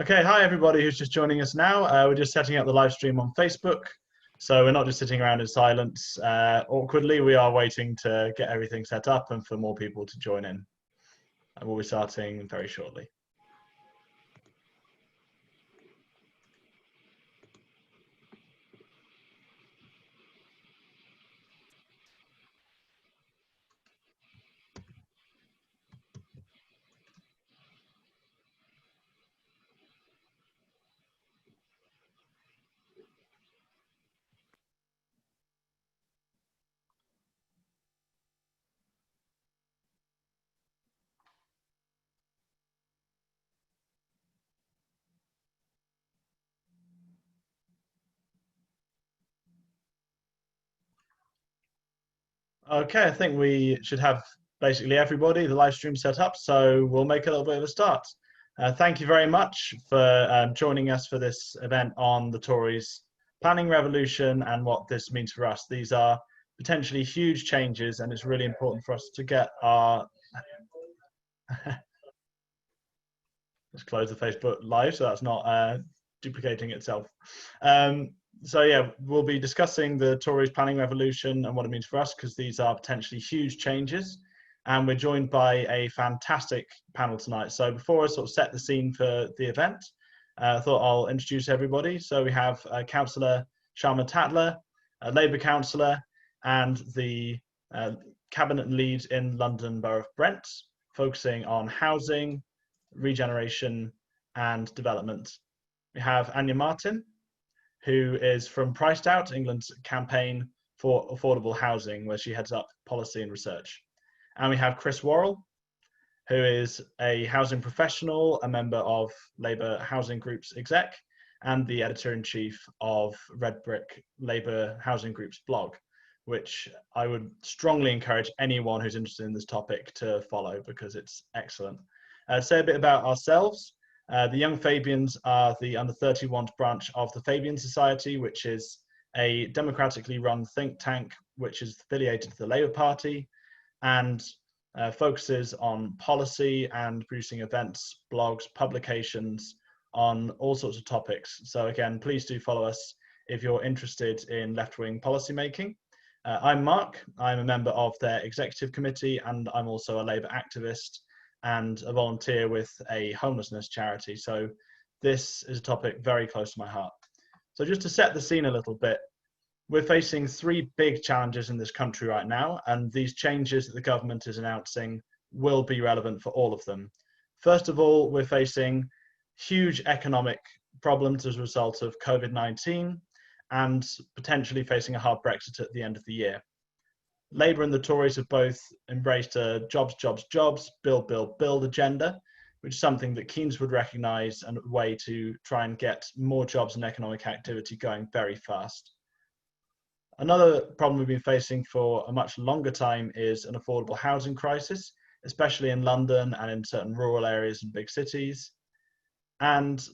Okay, hi everybody who's just joining us now. We're just setting up the live stream on Facebook. So we're not just sitting around in silence awkwardly. We are waiting to get everything set up and for more people to join in. And we'll be starting very shortly. Okay, I think we should have basically everybody, the live stream set up, so we'll make a little bit of a start. Thank you very much for joining us for this event on the Tories planning revolution and what this means for us. These are potentially huge changes, and it's really important for us to get our let's close the Facebook live so that's not duplicating itself. So yeah, we'll be discussing the Tories planning revolution and what it means for us, because these are potentially huge changes. And we're joined by a fantastic panel tonight. So before I sort of set the scene for the event, I thought I'll introduce everybody. So we have Councillor Shama Tatler, a Labour councillor, and the cabinet lead in London Borough of Brent, focusing on housing, regeneration and development. We have Anya Martin, who is from PricedOut, England's campaign for affordable housing, where she heads up policy and research. And we have Chris Worrall, who is a housing professional, a member of Labour Housing Group's exec, and the editor-in-chief of Red Brick Labour Housing Group's blog, which I would strongly encourage anyone who's interested in this topic to follow, because it's excellent. Say a bit about ourselves. The Young Fabians are the under 31 branch of the Fabian Society, which is a democratically run think tank which is affiliated to the Labour Party and focuses on policy and producing events, blogs, publications on all sorts of topics. So again, please do follow us if you're interested in left-wing policy making. I'm Mark. I'm a member of their executive committee, and I'm also a Labour activist and a volunteer with a homelessness charity. So this is a topic very close to my heart. So just to set the scene a little bit, we're facing three big challenges in this country right now, and these changes that the government is announcing will be relevant for all of them. First of all, we're facing huge economic problems as a result of COVID-19 and potentially facing a hard Brexit at the end of the year. Labour and the Tories have both embraced a jobs, jobs, jobs, build, build, build agenda, which is something that Keynes would recognise and a way to try and get more jobs and economic activity going very fast. Another problem we've been facing for a much longer time is an affordable housing crisis, especially in London and in certain rural areas and big cities. And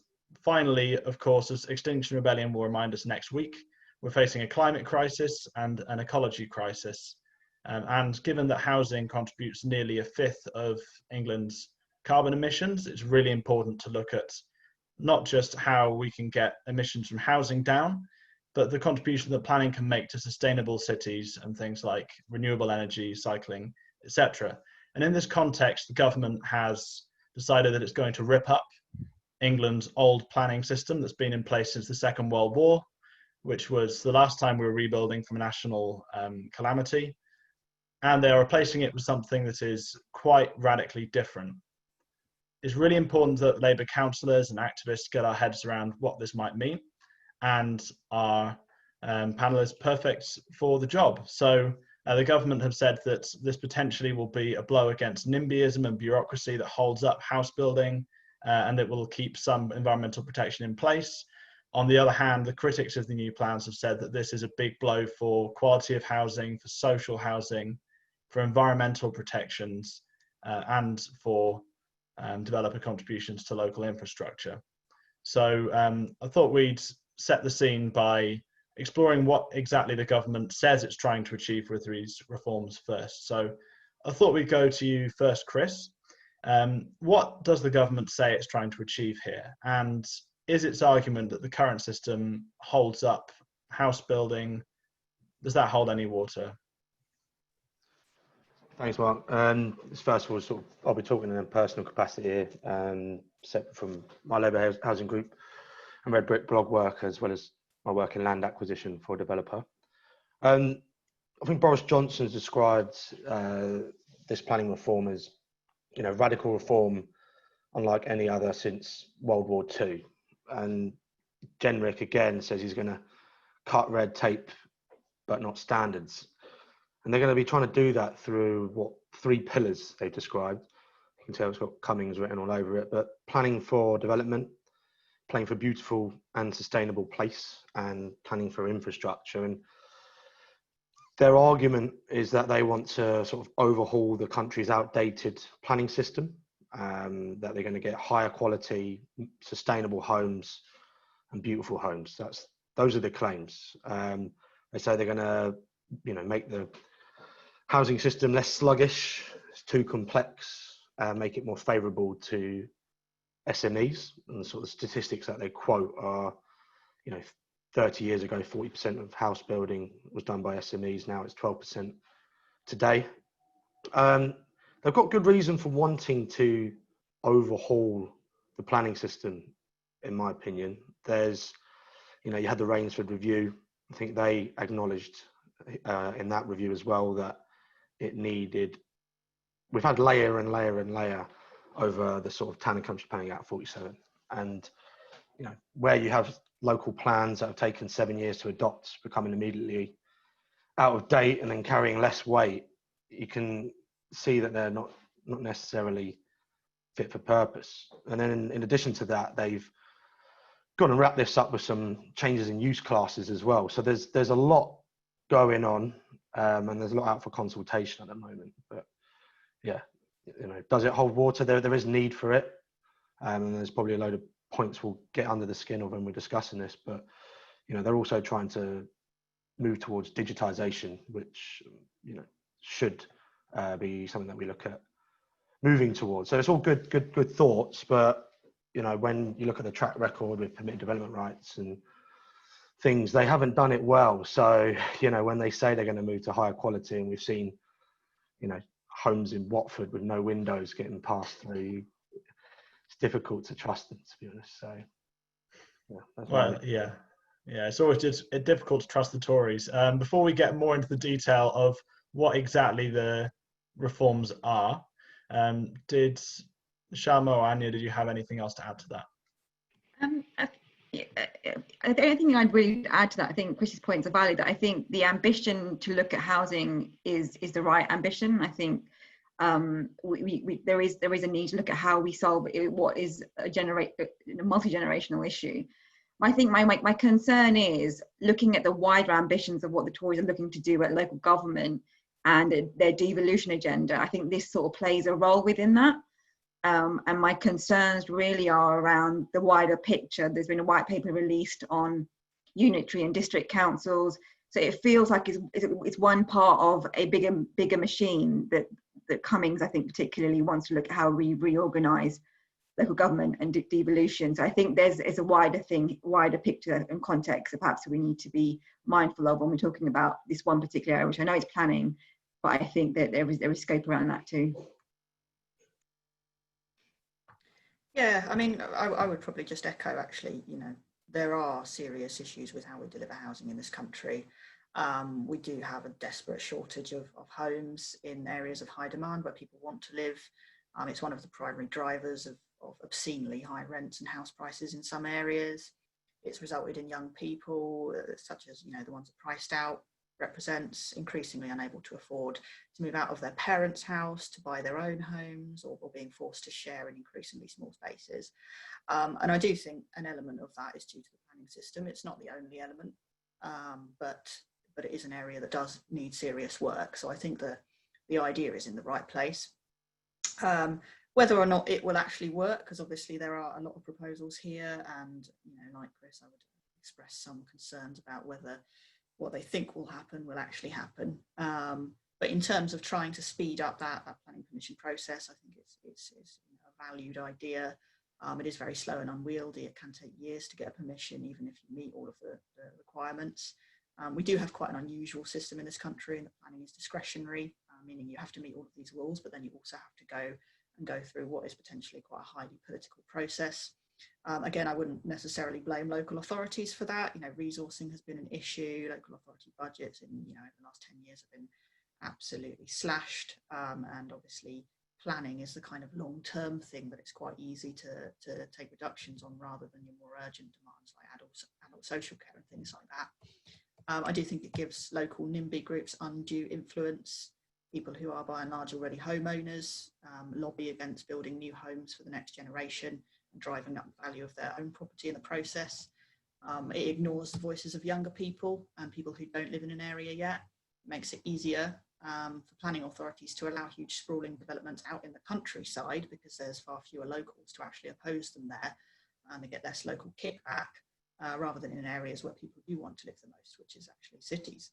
finally, of course, as Extinction Rebellion will remind us next week, we're facing a climate crisis and an ecology crisis. And given that housing contributes nearly a fifth of England's carbon emissions, it's really important to look at not just how we can get emissions from housing down, but the contribution that planning can make to sustainable cities and things like renewable energy, cycling, etc. And in this context, the government has decided that it's going to rip up England's old planning system that's been in place since the Second World War, which was the last time we were rebuilding from a national calamity. And they are replacing it with something that is quite radically different. It's really important that Labour councillors and activists get our heads around what this might mean, and our panel is perfect for the job. So the government have said that this potentially will be a blow against NIMBYism and bureaucracy that holds up house building, and it will keep some environmental protection in place. On the other hand, the critics of the new plans have said that this is a big blow for quality of housing, for social housing, for environmental protections, and for developer contributions to local infrastructure. So I thought we'd set the scene by exploring what exactly the government says it's trying to achieve with these reforms first. So I thought we'd go to you first, Chris. What does the government say it's trying to achieve here? And is its argument that the current system holds up house building? Does that hold any water? Thanks, Mark. First of all, I'll be talking in a personal capacity here, separate from my Labour housing group and Red Brick blog work, as well as my work in land acquisition for a developer. I think Boris Johnson's described this planning reform as, radical reform unlike any other since World War II. And Genrick again says he's going to cut red tape, but not standards. And they're going to be trying to do that through 3 pillars they've described. You can tell it's got Cummings written all over it, but planning for development, planning for beautiful and sustainable place, and planning for infrastructure. And their argument is that they want to sort of overhaul the country's outdated planning system, that they're going to get higher quality, sustainable homes and beautiful homes. Those are the claims. They say they're going to, make the housing system less sluggish, it's too complex, make it more favourable to SMEs. And the sort of statistics that they quote are, 30 years ago, 40% of house building was done by SMEs. Now it's 12% today. They've got good reason for wanting to overhaul the planning system, in my opinion. There's, you had the Rainsford review. I think they acknowledged in that review as well that it needed, we've had layer and layer and layer over the sort of Town and Country Planning Act 47. And, where you have local plans that have taken 7 years to adopt becoming immediately out of date and then carrying less weight, you can see that they're not necessarily fit for purpose. And then in addition to that, they've got to wrap this up with some changes in use classes as well. So there's a lot going on, and there's a lot out for consultation at the moment. But yeah, does it hold water? There is need for it, and there's probably a load of points we'll get under the skin of when we're discussing this. But they're also trying to move towards digitization, which should be something that we look at moving towards. So it's all good thoughts, but when you look at the track record with permitted development rights and things, they haven't done it well. So when they say they're going to move to higher quality, and we've seen homes in Watford with no windows getting passed through, it's difficult to trust them, to be honest. So yeah, it's always just difficult to trust the Tories. Before we get more into the detail of what exactly the reforms are, did Shama or Anya, did you have anything else to add to that? The only thing I'd really add to that, I think Chris's points are valid. I think the ambition to look at housing is the right ambition. I think there is a need to look at how we solve what is a multi-generational issue. I think my concern is looking at the wider ambitions of what the Tories are looking to do at local government and their devolution agenda. I think this sort of plays a role within that. And my concerns really are around the wider picture. There's been a white paper released on unitary and district councils. So it feels like it's one part of a bigger machine that Cummings, I think, particularly wants to look at how we reorganise local government and devolution. So I think there's a wider picture and context that perhaps we need to be mindful of when we're talking about this one particular area, which I know is planning, but I think that there is scope around that too. Yeah, I mean, I would probably just echo, actually, there are serious issues with how we deliver housing in this country. We do have a desperate shortage of homes in areas of high demand where people want to live. It's one of the primary drivers of obscenely high rents and house prices in some areas. It's resulted in young people, such as the ones that PricedOut represents, increasingly unable to afford to move out of their parents' house to buy their own homes, or being forced to share in increasingly small spaces. And I do think an element of that is due to the planning system. It's not the only element, but it is an area that does need serious work. So I think the idea is in the right place. Whether or not it will actually work, because obviously there are a lot of proposals here, and like Chris, I would express some concerns about whether what they think will happen will actually happen. But But in terms of trying to speed up that planning permission process, I think it's a valued idea. It is very slow and unwieldy. It can take years to get a permission, even if you meet all of the requirements. We do have quite an unusual system in this country, and the planning is discretionary, meaning you have to meet all of these rules, but then you also have to go through what is potentially quite a highly political process. Again, I wouldn't necessarily blame local authorities for that. Resourcing has been an issue. Local authority budgets in the last 10 years have been absolutely slashed, and obviously planning is the kind of long-term thing that it's quite easy to take reductions on, rather than your more urgent demands like adult social care and things like that. I do think it gives local NIMBY groups undue influence. People who are by and large already homeowners lobby against building new homes for the next generation and driving up the value of their own property in the process. It ignores the voices of younger people and people who don't live in an area yet. It makes it easier for planning authorities to allow huge sprawling developments out in the countryside, because there's far fewer locals to actually oppose them there, and they get less local kickback, rather than in areas where people do want to live the most, which is actually cities.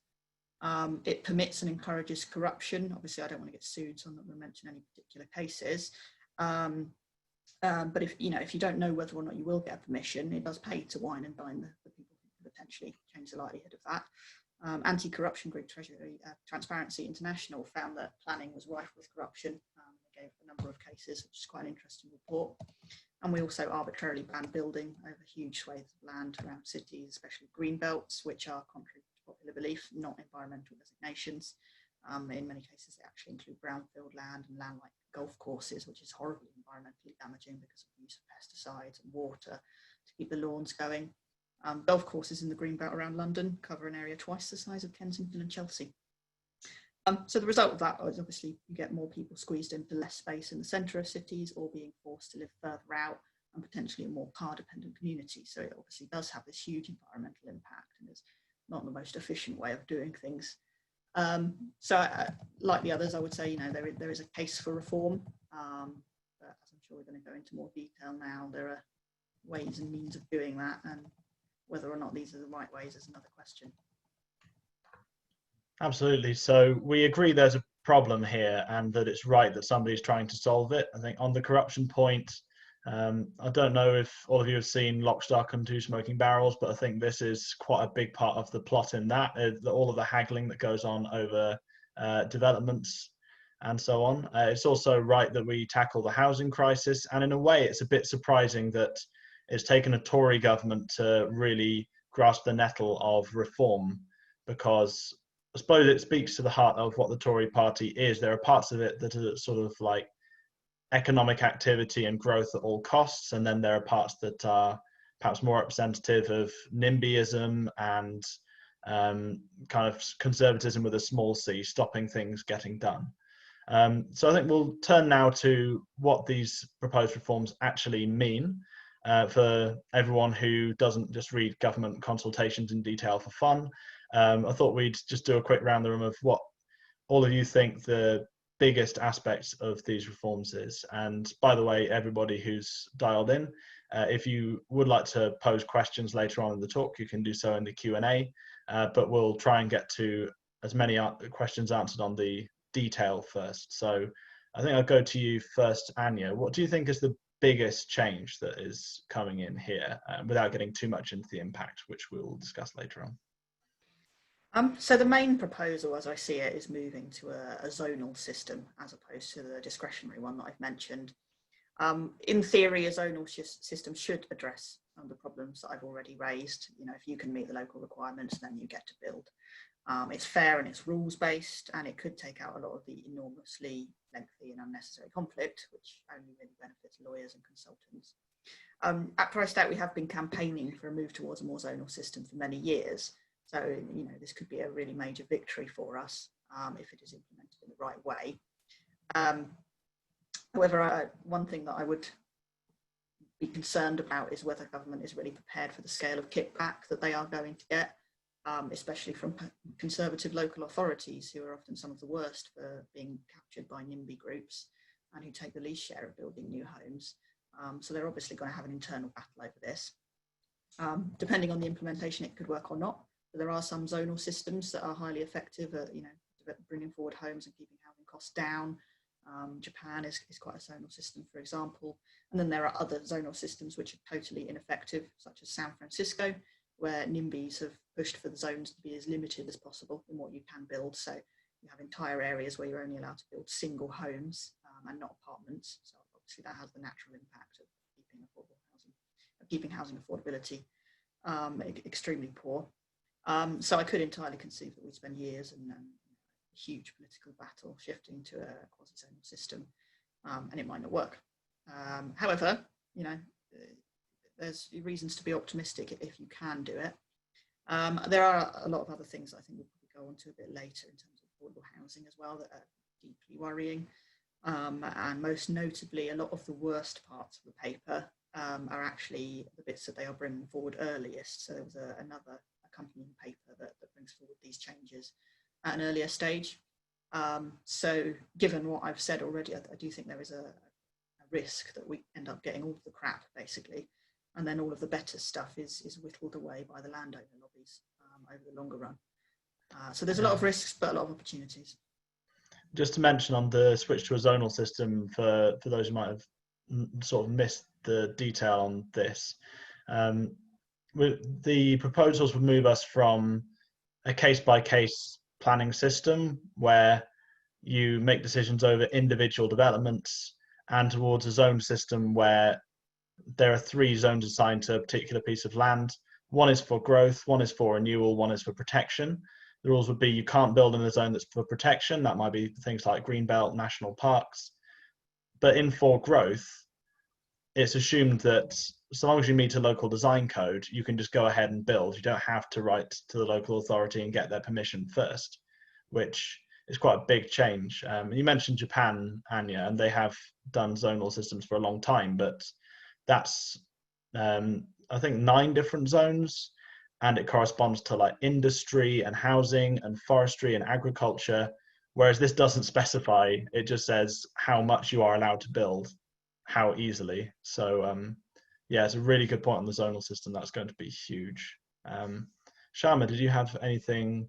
It permits and encourages corruption. Obviously, I don't want to get sued, so I'm not going to mention any particular cases. But if you don't know whether or not you will get permission, it does pay to wine and dine the people who could potentially change the likelihood of that. Anti-corruption group Transparency International found that planning was rife with corruption. They gave a number of cases, which is quite an interesting report. And we also arbitrarily banned building over huge swathes of land around cities, especially green belts, which are, contrary to popular belief, not environmental designations. In many cases, they actually include brownfield land and land like golf courses, which is horribly environmentally damaging because of the use of pesticides and water to keep the lawns going. Golf courses in the greenbelt around London cover an area twice the size of Kensington and Chelsea. So the result of that is obviously you get more people squeezed into less space in the centre of cities, or being forced to live further out, and potentially a more car-dependent community. So it obviously does have this huge environmental impact, and is not the most efficient way of doing things. Like the others, I would say, there is a case for reform, but as I'm sure we're going to go into more detail now, there are ways and means of doing that, and whether or not these are the right ways is another question. Absolutely. So we agree there's a problem here, and that it's right that somebody's trying to solve it. I think on the corruption point, I don't know if all of you have seen Lock, Stock and Two Smoking Barrels, but I think this is quite a big part of the plot in that, all of the haggling that goes on over developments and so on. It's also right that we tackle the housing crisis, and in a way it's a bit surprising that it's taken a Tory government to really grasp the nettle of reform, because I suppose it speaks to the heart of what the Tory party is. There are parts of it that are sort of like economic activity and growth at all costs, and then there are parts that are perhaps more representative of NIMBYism and kind of conservatism with a small c, stopping things getting done. So I think we'll turn now to what these proposed reforms actually mean for everyone who doesn't just read government consultations in detail for fun. I thought we'd just do a quick round the room of what all of you think the biggest aspects of these reforms is. And by the way, everybody who's dialed in, if you would like to pose questions later on in the talk, you can do so in the Q&A, but we'll try and get to as many questions answered on the detail first. So I think I'll go to you first, Anya. What do you think is the biggest change that is coming in here, without getting too much into the impact, which we'll discuss later on? So the main proposal, as I see it, is moving to a zonal system as opposed to the discretionary one that I've mentioned. In theory, a zonal system should address the problems that I've already raised. If you can meet the local requirements, then you get to build. It's fair and it's rules-based, and it could take out a lot of the enormously lengthy and unnecessary conflict, which only really benefits lawyers and consultants. At PricedOut, we have been campaigning for a move towards a more zonal system for many years. So, this could be a really major victory for us if it is implemented in the right way. However, one thing that I would be concerned about is whether government is really prepared for the scale of kickback that they are going to get, especially from conservative local authorities, who are often some of the worst for being captured by NIMBY groups and who take the least share of building new homes. So they're obviously going to have an internal battle over this. Depending on the implementation, it could work or not. But there are some zonal systems that are highly effective at, bringing forward homes and keeping housing costs down. Japan is quite a zonal system, for example. And then there are other zonal systems which are totally ineffective, such as San Francisco, where NIMBYs have pushed for the zones to be as limited as possible in what you can build. So you have entire areas where you're only allowed to build single homes and not apartments. So obviously that has the natural impact of keeping affordable housing, keeping housing affordability extremely poor. So I could entirely conceive that we spend years and huge political battle shifting to a quasi-zonal system, and it might not work. However, you know, there's reasons to be optimistic if you can do it. There are a lot of other things I think we'll probably go on to a bit later in terms of affordable housing as well that are deeply worrying, and most notably a lot of the worst parts of the paper are actually the bits that they are bringing forward earliest. So there was another accompanying paper that brings forward these changes at an earlier stage. So given what I've said already, I do think there is a risk that we end up getting all of the crap, basically, and then all of the better stuff is whittled away by the landowner lobbies over the longer run. So there's a lot of risks, but a lot of opportunities. Just to mention on the switch to a zonal system, for those who might have sort of missed the detail on this, the proposals would move us from a case-by-case planning system where you make decisions over individual developments and towards a zone system where there are 3 zones assigned to a particular piece of land. One is for growth, one is for renewal, one is for protection. The rules would be you can't build in a zone that's for protection. That might be things like greenbelt, national parks. But in for growth, it's assumed that so long as you meet a local design code, you can just go ahead and build. You don't have to write to the local authority and get their permission first, which is quite a big change. You mentioned Japan, Anya, and they have done zonal systems for a long time, but that's, I think, 9 different zones, and it corresponds to like industry and housing and forestry and agriculture, whereas this doesn't specify. It just says how much you are allowed to build, how easily. So yeah, it's a really good point on the zonal system. That's going to be huge. Shama, did you have anything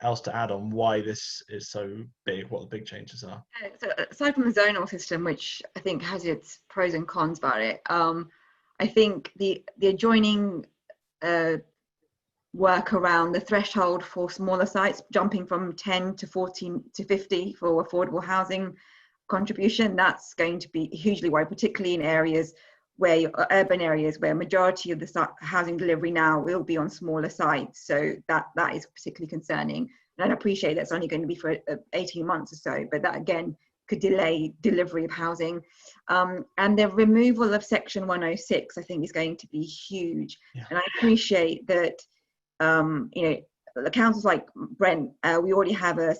else to add on why this is so big, what the big changes are? So aside from the zonal system, which I think has its pros and cons about it, I think the adjoining work around the threshold for smaller sites, jumping from 10 to 14 to 50 for affordable housing contribution, that's going to be hugely wide, particularly in areas where urban areas where majority of the housing delivery now will be on smaller sites. So that is particularly concerning. And I appreciate that's only going to be for 18 months or so, but that again could delay delivery of housing. And the removal of Section 106, I think, is going to be huge. Yeah. And I appreciate that, you know, the councils like Brent, we already have a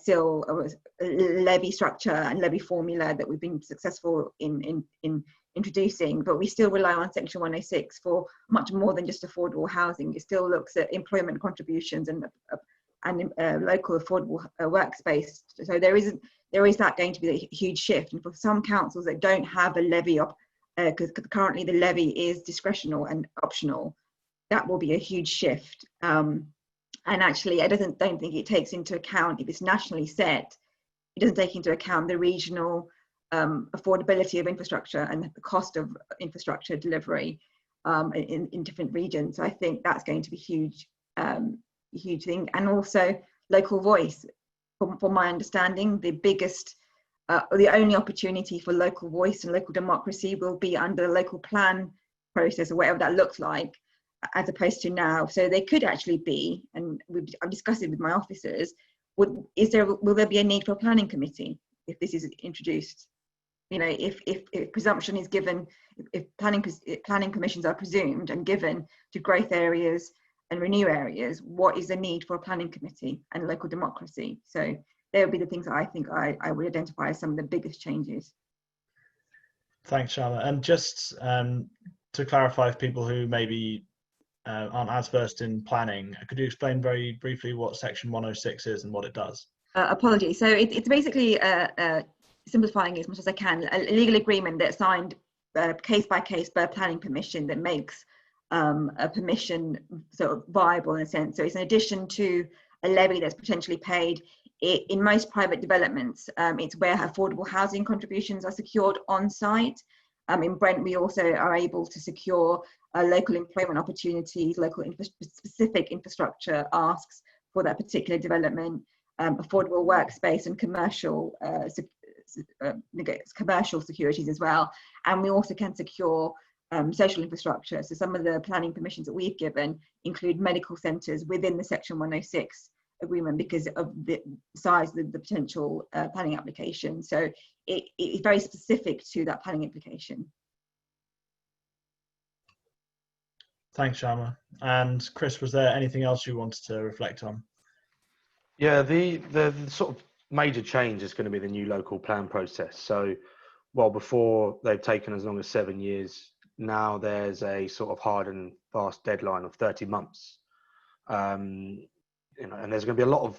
levy structure and levy formula that we've been successful in introducing, but we still rely on Section 106 for much more than just affordable housing. It still looks at employment contributions and local affordable workspace. So there is that going to be a huge shift. And for some councils that don't have a levy, because currently the levy is discretional and optional, that will be a huge shift. And actually, I don't think it takes into account, if it's nationally set, it doesn't take into account the regional affordability of infrastructure and the cost of infrastructure delivery in different regions. So I think that's going to be huge thing. And also local voice. From my understanding, the only opportunity for local voice and local democracy will be under the local plan process or whatever that looks like, as opposed to now. So they could actually be, and I've discussed it with my officers, will there be a need for a planning committee if this is introduced? You know, if presumption is given, if planning commissions are presumed and given to growth areas and renew areas, what is the need for a planning committee and local democracy? So they would be the things that I think I would identify as some of the biggest changes. Thanks, Shama. And just to clarify for people who maybe aren't as versed in planning, could you explain very briefly what Section 106 is and what it does? Apologies. So it's basically, simplifying it as much as I can, a legal agreement that's signed case by case by planning permission that makes a permission sort of viable in a sense. So it's in addition to a levy that's potentially paid in most private developments, it's where affordable housing contributions are secured on site. In Brent, we also are able to secure local employment opportunities, local specific infrastructure asks for that particular development, affordable workspace and commercial securities as well. And we also can secure social infrastructure. So some of the planning permissions that we've given include medical centres within the Section 106 agreement because of the size of the potential planning application. So it is very specific to that planning application. Thanks, Shama. And Chris, was there anything else you wanted to reflect on? Yeah, the sort of major change is going to be the new local plan process. So while before they've taken as long as 7 years, now there's a sort of hard and fast deadline of 30 months. You know, and there's going to be a lot of,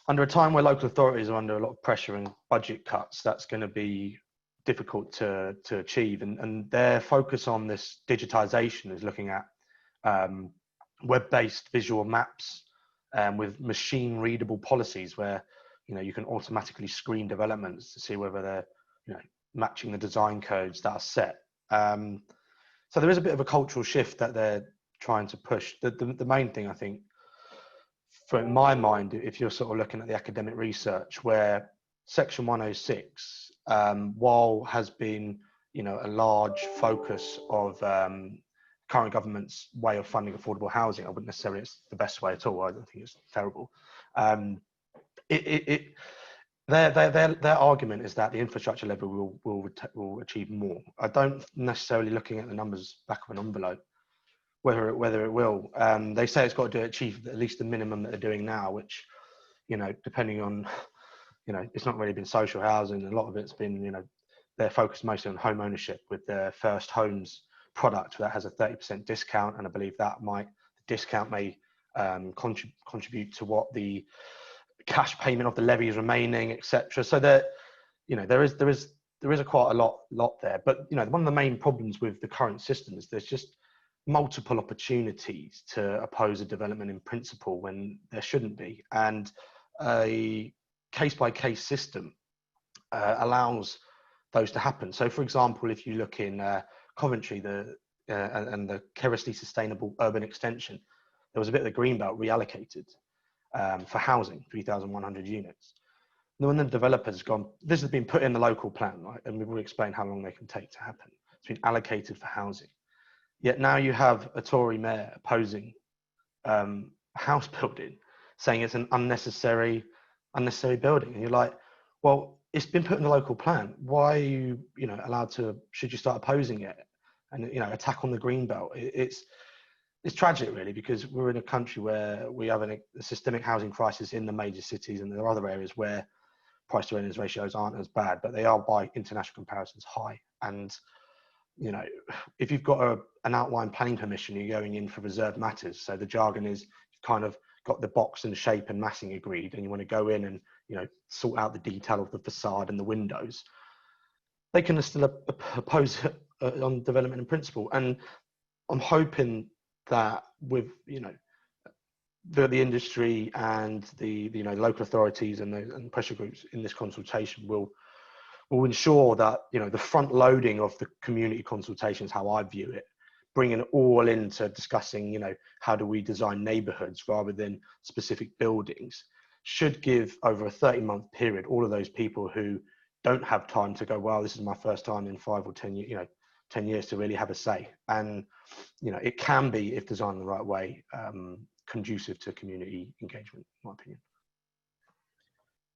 under a time where local authorities are under a lot of pressure and budget cuts, that's going to be difficult to achieve. And their focus on this digitization is looking at web-based visual maps with machine readable policies where, you know, you can automatically screen developments to see whether they're, you know, matching the design codes that are set. So there is a bit of a cultural shift that they're trying to push. The main thing, I think, in my mind, if you're sort of looking at the academic research, where Section 106, while has been, you know, a large focus of current government's way of funding affordable housing, I wouldn't necessarily it's the best way at all. I don't think it's terrible. Their argument is that the infrastructure level will achieve more. I don't necessarily looking at the numbers back of an envelope whether it will. They say it's got to achieve at least the minimum that they're doing now, which, you know, depending on, you know, it's not really been social housing. A lot of it's been, you know, they're focused mostly on home ownership with their First Homes product that has a 30% discount, and I believe that the discount may contribute to what the cash payment of the levy is remaining, etc. So there, you know, there is quite a lot there. But, you know, one of the main problems with the current system is there's just multiple opportunities to oppose a development in principle when there shouldn't be, and a case-by-case system allows those to happen. So, for example, if you look in Coventry, and the Kerrisley Sustainable Urban Extension, there was a bit of the greenbelt reallocated for housing, 3,100 units. And when the developer's gone, this has been put in the local plan, right? And we will explain how long they can take to happen. It's been allocated for housing. Yet now you have a Tory mayor opposing house building, saying it's an unnecessary building. And you're like, well, it's been put in the local plan. Why are you, you know, allowed to, should you start opposing it and, you know, attack on the green belt? It's tragic, really, because we're in a country where we have a systemic housing crisis in the major cities, and there are other areas where price to earnings ratios aren't as bad, but they are by international comparisons high. And, you know, if you've got an outline planning permission, you're going in for reserved matters. So the jargon is you've kind of got the box and shape and massing agreed, and you want to go in and, you know, sort out the detail of the facade and the windows. They can still oppose on development in principle. And I'm hoping that with, you know, the industry and the you know, local authorities and pressure groups in this consultation will ensure that, you know, the front loading of the community consultation is how I view it, bringing it all into discussing, you know, how do we design neighborhoods rather than specific buildings, should give over a 30-month period all of those people who don't have time to go, well, this is my first time in 5 or 10 years, you know, 10 years to really have a say. And, you know, it can be, if designed the right way, conducive to community engagement, in my opinion.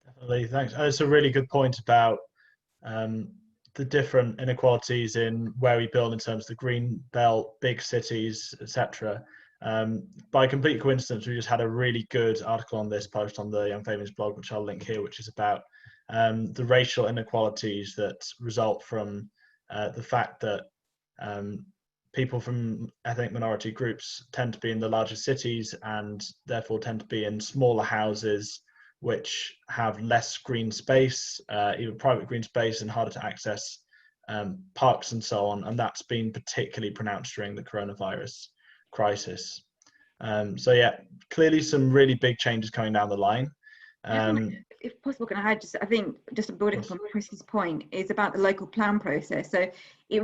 Definitely, thanks. It's a really good point about the different inequalities in where we build in terms of the green belt, big cities, etc. By complete coincidence, we just had a really good article on this post on the Young Fabians blog, which I'll link here, which is about the racial inequalities that result from the fact that people from ethnic minority groups tend to be in the larger cities and therefore tend to be in smaller houses which have less green space, even private green space, and harder to access parks and so on. And that's been particularly pronounced during the coronavirus crisis. So yeah, clearly some really big changes coming down the line. If possible, can I add I think just building from Chris's point is about the local plan process. So it's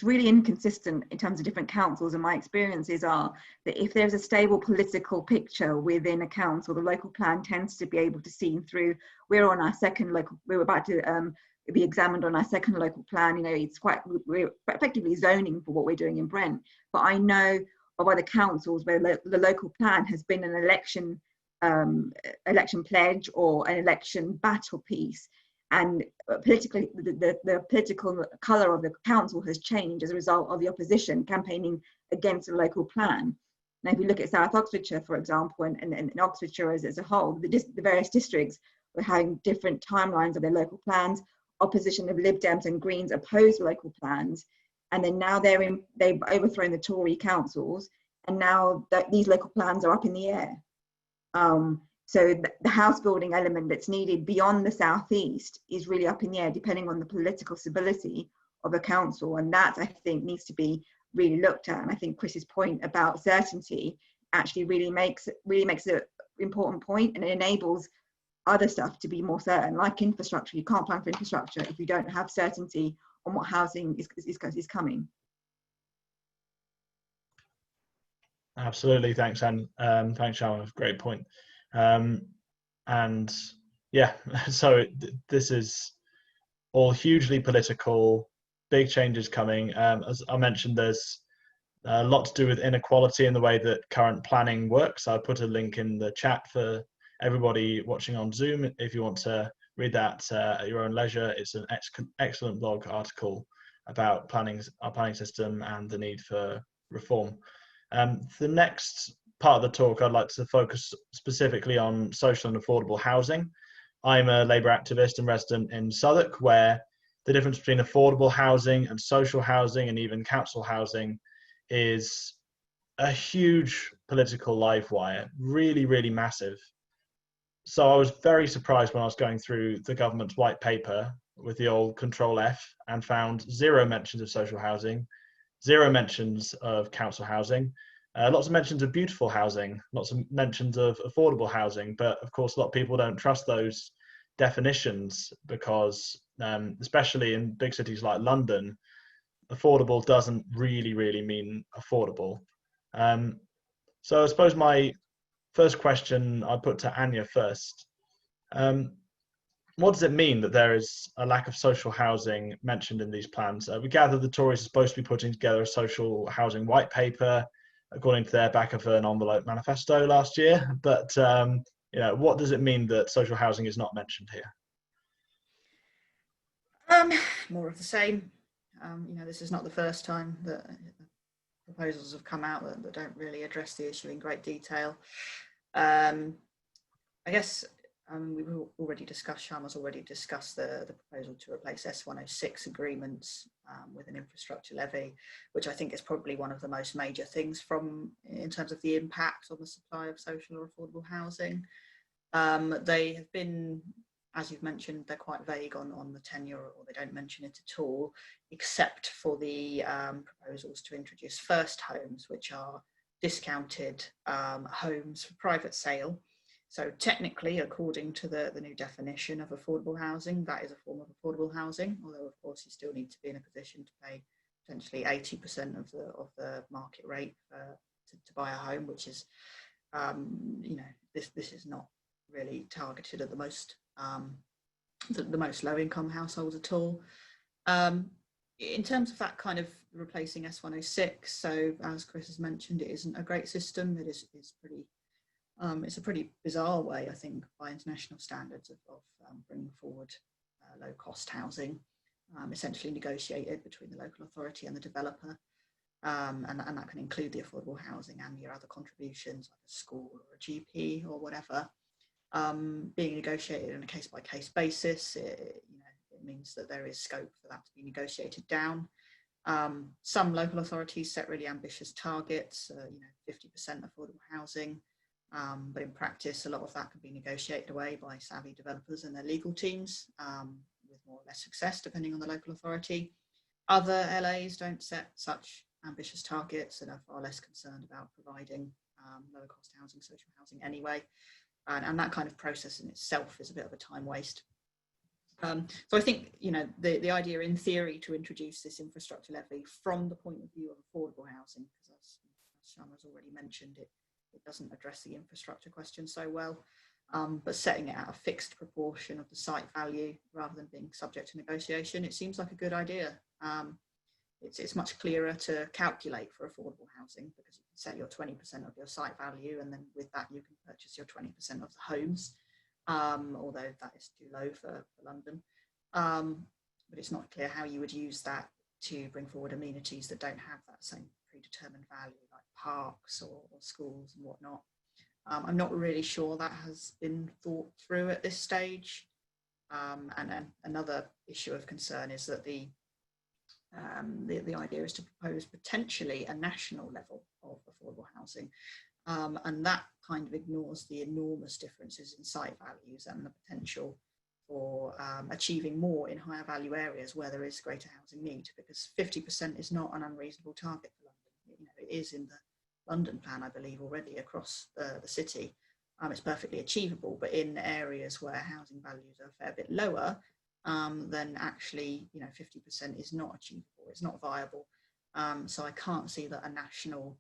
really inconsistent in terms of different councils, and my experiences are that if there's a stable political picture within a council, the local plan tends to be able to see through. We're about to be examined on our second local plan. We're effectively zoning for what we're doing in Brent, but I know of other councils where the local plan has been an election pledge or an election battle piece, and politically the political colour of the council has changed as a result of the opposition campaigning against the local plan. Now, if you look at South Oxfordshire, for example, and Oxfordshire as a whole, the various districts were having different timelines of their local plans. Opposition of Lib Dems and Greens opposed local plans, and then now they've overthrown the Tory councils, and now these local plans are up in the air. So the house building element that's needed beyond the southeast is really up in the air, depending on the political stability of a council, and that I think needs to be really looked at. And I think Chris's point about certainty actually really makes an important point, and it enables other stuff to be more certain, like infrastructure. You can't plan for infrastructure if you don't have certainty on what housing is coming. Absolutely, thanks, Anne. Thanks, Shama. Great point. And yeah, so this is all hugely political, big changes coming. As I mentioned, there's a lot to do with inequality in the way that current planning works. I'll put a link in the chat for everybody watching on Zoom if you want to read that at your own leisure. It's an excellent blog article about our planning system and the need for reform. The next part of the talk, I'd like to focus specifically on social and affordable housing. I'm a Labour activist and resident in Southwark, where the difference between affordable housing and social housing and even council housing is a huge political live wire, really, really massive. So I was very surprised when I was going through the government's white paper with the old Control F and found zero mentions of social housing, zero mentions of council housing, lots of mentions of beautiful housing, lots of mentions of affordable housing. But of course, a lot of people don't trust those definitions because, especially in big cities like London, affordable doesn't really mean affordable. So I suppose my first question I put to Anya first. What does it mean that there is a lack of social housing mentioned in these plans? We gather the Tories are supposed to be putting together a social housing white paper, according to their back of an envelope manifesto last year. But what does it mean that social housing is not mentioned here? More of the same. This is not the first time that proposals have come out that don't really address the issue in great detail. I guess we've already discussed, Shama's already discussed the proposal to replace S106 agreements with an infrastructure levy, which I think is probably one of the most major things in terms of the impact on the supply of social or affordable housing. They have been, as you've mentioned, they're quite vague on the tenure, or they don't mention it at all, except for the proposals to introduce first homes, which are discounted homes for private sale. So technically, according to the new definition of affordable housing, that is a form of affordable housing, although of course you still need to be in a position to pay potentially 80% of the market rate to buy a home, which is, this is not really targeted at the most low income households at all. In terms of that kind of replacing S106, so as Chris has mentioned, it isn't a great system. It's pretty. It's a pretty bizarre way, I think, by international standards of bringing forward low-cost housing, essentially negotiated between the local authority and the developer, and that can include the affordable housing and your other contributions, like a school or a GP or whatever, being negotiated on a case-by-case basis. It means that there is scope for that to be negotiated down. Some local authorities set really ambitious targets, 50% affordable housing. But in practice, a lot of that can be negotiated away by savvy developers and their legal teams with more or less success, depending on the local authority. Other LAs don't set such ambitious targets and are far less concerned about providing lower cost housing, social housing anyway. and that kind of process in itself is a bit of a time waste. So I think, you know, the idea in theory to introduce this infrastructure levy from the point of view of affordable housing, because as Shama's already mentioned, it doesn't address the infrastructure question so well, but setting it at a fixed proportion of the site value rather than being subject to negotiation, it seems like a good idea. It's much clearer to calculate for affordable housing because you can set your 20% of your site value, and then with that you can purchase your 20% of the homes, although that is too low for London. But it's not clear how you would use that to bring forward amenities that don't have that same predetermined value, like parks or schools and whatnot. I'm not really sure that has been thought through at this stage. And another issue of concern is that the idea is to propose potentially a national level of affordable housing, and that kind of ignores the enormous differences in site values and the potential for achieving more in higher value areas where there is greater housing need, because 50% is not an unreasonable target for London. You know, it is in the London plan, I believe, already across the city. It's perfectly achievable, but in areas where housing values are a fair bit lower, then actually, you know, 50% is not achievable, it's not viable. So I can't see that a national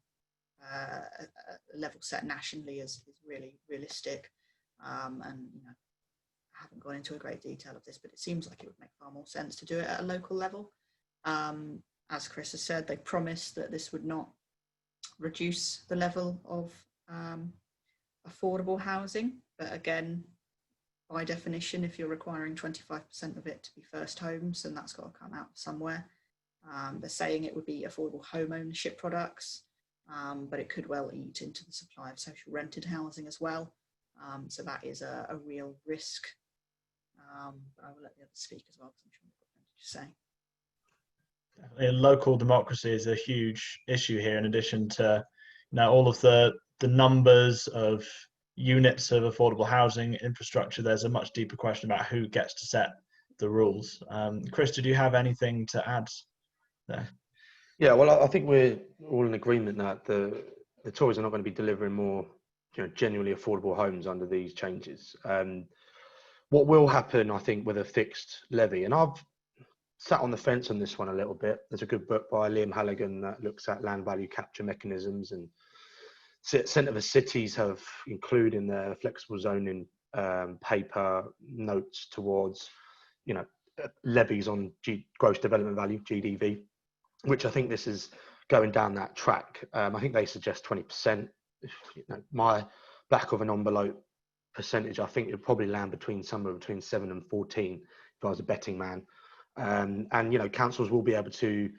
level set nationally is really realistic. And, you know, I haven't gone into a great detail of this, but it seems like it would make far more sense to do it at a local level. As Chris has said, they promised that this would not reduce the level of affordable housing, but again, by definition, if you're requiring 25% of it to be first homes, then that's got to come out somewhere. They're saying it would be affordable home ownership products, but it could well eat into the supply of social rented housing as well. So that is a real risk. But I will let the others speak as well, because I'm sure they've got plenty to say. Local democracy is a huge issue here, in addition to, you know, all of the numbers of units of affordable housing infrastructure. There's a much deeper question about who gets to set the rules. Chris, did you have anything to add there? Yeah, well, I think we're all in agreement that the Tories are not going to be delivering more, you know, genuinely affordable homes under these changes. What will happen, I think, with a fixed levy, and I've sat on the fence on this one a little bit. There's a good book by Liam Halligan that looks at land value capture mechanisms, and centre of cities have included in their flexible zoning paper notes towards, you know, levies on gross development value, GDV, which I think this is going down that track. I think they suggest 20%. You know, my back of an envelope percentage, I think it would probably land somewhere between 7 and 14 if I was a betting man. And you know, councils will be able to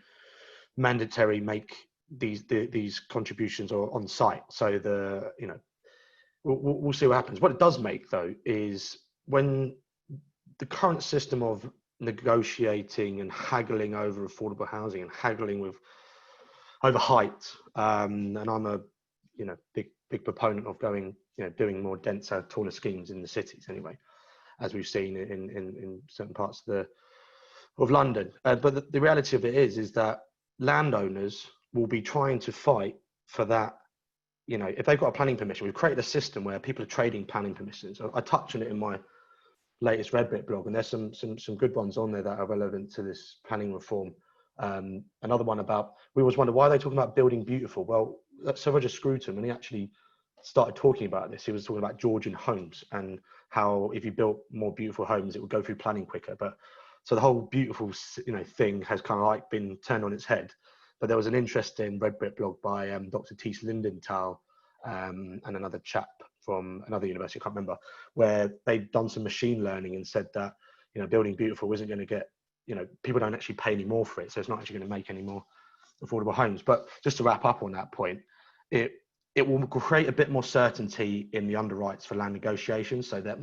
mandatory make these contributions on site. So you know, we'll see what happens. What it does make though is when the current system of negotiating and haggling over affordable housing and haggling over height, and I'm a, you know, big proponent of going, you know, doing more denser, taller schemes in the cities anyway, as we've seen in certain parts of London. But the reality of it is that landowners will be trying to fight for that. You know, if they've got a planning permission, we've created a system where people are trading planning permissions. I touch on it in my latest Redbit blog, and there's some good ones on there that are relevant to this planning reform. Another one about, we always wonder, why are they talking about building beautiful? Well, Sir Roger Scruton, when he actually started talking about this, he was talking about Georgian homes and how if you built more beautiful homes, it would go through planning quicker. But so the whole beautiful, you know, thing has kind of like been turned on its head. But there was an interesting Redbit blog by Dr. Thies Lindenthal and another chap from another university, I can't remember, where they'd done some machine learning and said that, you know, building beautiful isn't going to get, you know, people don't actually pay any more for it, so it's not actually going to make any more affordable homes. But just to wrap up on that point, it will create a bit more certainty in the underwrites for land negotiations, so that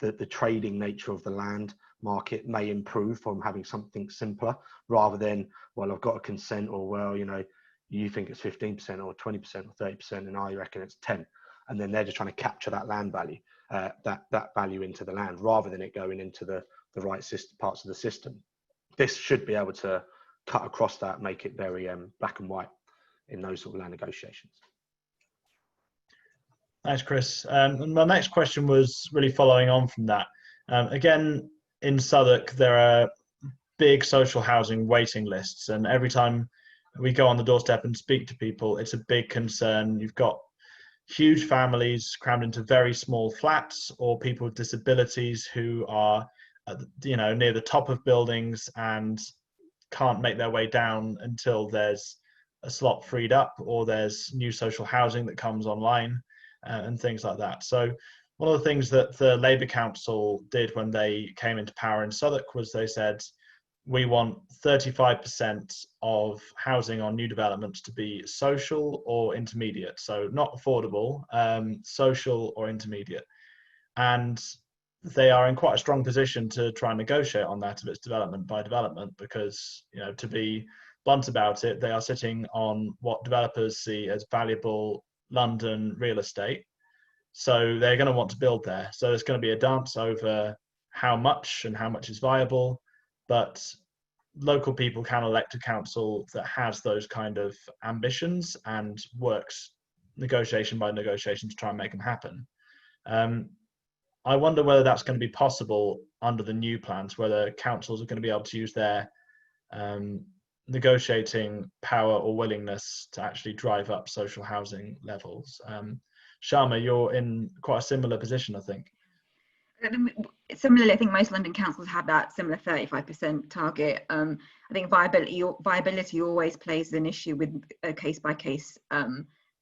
the trading nature of the land market may improve from having something simpler, rather than, well, I've got a consent, or, well, you know, you think it's 15% or 20% or 30%, and I reckon it's 10%. And then they're just trying to capture that land value, that value into the land, rather than it going into the right parts of the system. This should be able to cut across that, make it very black and white in those sort of land negotiations. Thanks, Chris. And my next question was really following on from that. Again, in Southwark, there are big social housing waiting lists, and every time we go on the doorstep and speak to people, it's a big concern. You've got huge families crammed into very small flats, or people with disabilities who are, near the top of buildings and can't make their way down until there's a slot freed up or there's new social housing that comes online, and things like that. So one of the things that the Labour Council did when they came into power in Southwark was they said, we want 35% of housing on new developments to be social or intermediate. So not affordable, social or intermediate. And they are in quite a strong position to try and negotiate on that if it's development by development, because, to be blunt about it, they are sitting on what developers see as valuable London real estate. So they're going to want to build there. So there's going to be a dance over how much and how much is viable. But local people can elect a council that has those kind of ambitions and works negotiation by negotiation to try and make them happen. I wonder whether that's going to be possible under the new plans, whether councils are going to be able to use their negotiating power or willingness to actually drive up social housing levels. Shama, you're in quite a similar position, I think. Similarly, I think most London councils have that similar 35% target. I think viability always plays an issue with case-by-case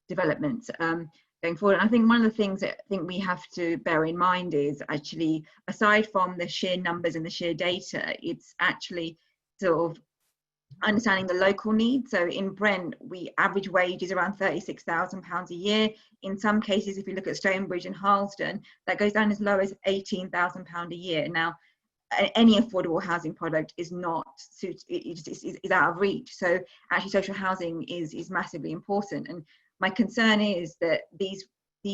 developments going forward. And I think one of the things that I think we have to bear in mind is actually, aside from the sheer numbers and the sheer data, it's actually sort of understanding the local needs. So in Brent, we average wage is around £36,000 a year. In some cases, if you look at Stonebridge and Harlesden, that goes down as low as £18,000 a year. Now, any affordable housing product is not is out of reach. So actually, social housing is massively important. And my concern is that these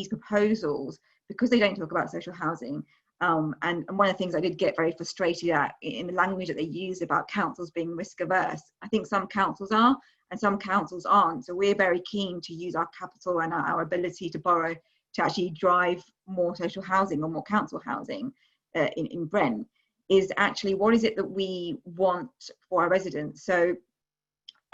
proposals, because they don't talk about social housing, and one of the things I did get very frustrated at in the language that they use about councils being risk averse. I think some councils are and some councils aren't. So we're very keen to use our capital and our ability to borrow to actually drive more social housing or more council housing in Brent. Is actually, what is it that we want for our residents? So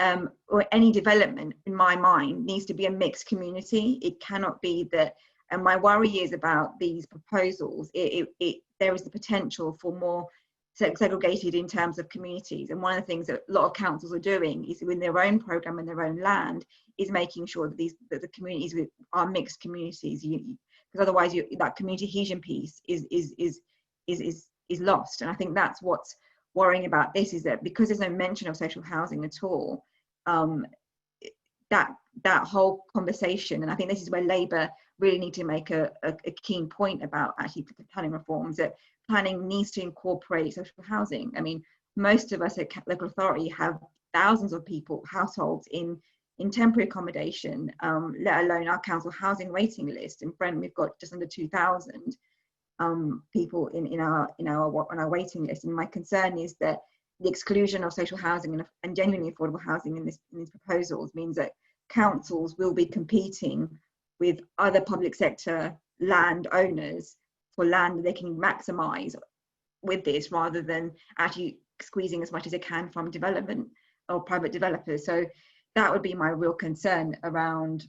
or any development, in my mind, needs to be a mixed community. It cannot be that. And my worry is about these proposals. There is the potential for more segregated in terms of communities. And one of the things that a lot of councils are doing is within their own programme and their own land is making sure that the communities are mixed communities. Because otherwise, that community cohesion piece is lost. And I think that's what's worrying about this, is that because there's no mention of social housing at all, that whole conversation, and I think this is where Labour really need to make a keen point about actually planning reforms, that planning needs to incorporate social housing. I mean, most of us at local authority have thousands of households in temporary accommodation, let alone our council housing waiting list. In Brent, we've got just under 2,000 people on our waiting list. And my concern is that the exclusion of social housing and genuinely affordable housing in these proposals means that councils will be competing with other public sector land owners for land that they can maximise with this, rather than actually squeezing as much as they can from development or private developers. So that would be my real concern around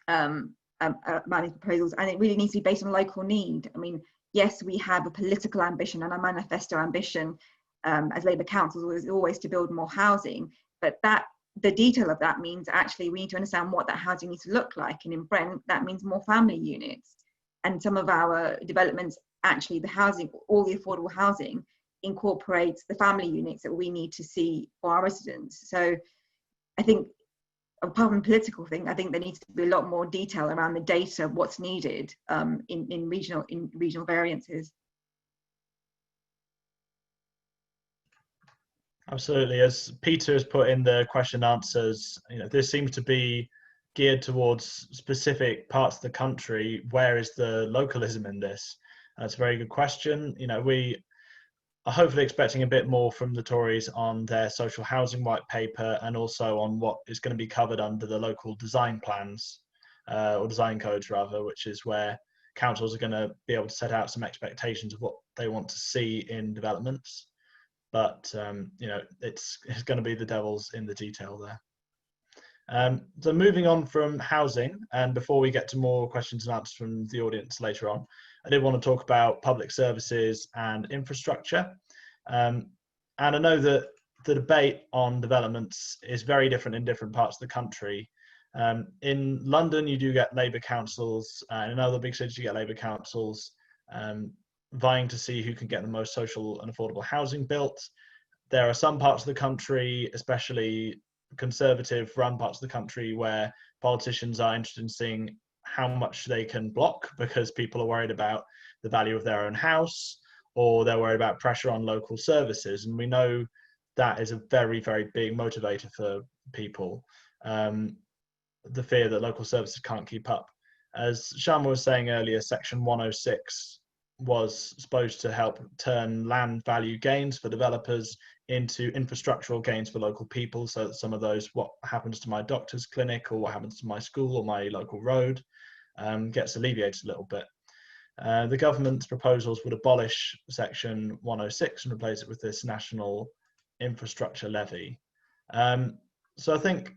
these proposals, and it really needs to be based on local need. I mean, yes, we have a political ambition and a manifesto ambition as Labour councils is always to build more housing, but the detail of that means actually we need to understand what that housing needs to look like. And in Brent, that means more family units. And some of our developments, actually the housing, all the affordable housing incorporates the family units that we need to see for our residents. So I think, apart from the political thing, I think there needs to be a lot more detail around the data of what's needed in regional variances. Absolutely. As Peter has put in the question answers, this seems to be geared towards specific parts of the country. Where is the localism in this? That's a very good question. We are hopefully expecting a bit more from the Tories on their social housing white paper, and also on what is going to be covered under the local design plans. or design codes rather, which is where councils are going to be able to set out some expectations of what they want to see in developments. But it's going to be the devil's in the detail there. So moving on from housing, and before we get to more questions and answers from the audience later on, I did want to talk about public services and infrastructure. And I know that the debate on developments is very different in different parts of the country. In London, you do get Labour councils, and in other big cities, you get Labour councils vying to see who can get the most social and affordable housing built. There are some parts of the country, especially Conservative run parts of the country, where politicians are interested in seeing how much they can block because people are worried about the value of their own house, or they're worried about pressure on local services. And we know that is a very, very big motivator for people, the fear that local services can't keep up. As Shama was saying earlier, Section 106 was supposed to help turn land value gains for developers into infrastructural gains for local people, so that some of those, what happens to my doctor's clinic or what happens to my school or my local road, gets alleviated a little bit. The government's proposals would abolish Section 106 and replace it with this national infrastructure levy. So I think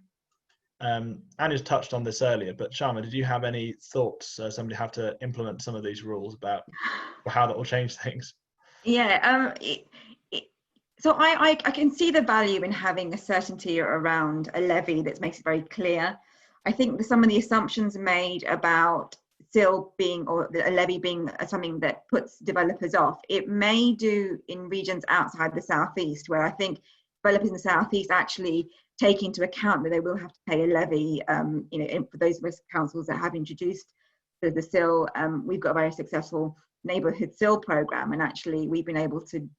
Anya's touched on this earlier, but Shama, did you have any thoughts? Somebody have to implement some of these rules about how that will change things? Yeah, so I can see the value in having a certainty around a levy that makes it very clear. I think some of the assumptions made about Cllr being, or a levy being something that puts developers off, it may do in regions outside the southeast, where I think developers in the southeast actually take into account that they will have to pay a levy. For those councils that have introduced the Cllr, we've got a very successful neighbourhood Cllr programme, and actually we've been able to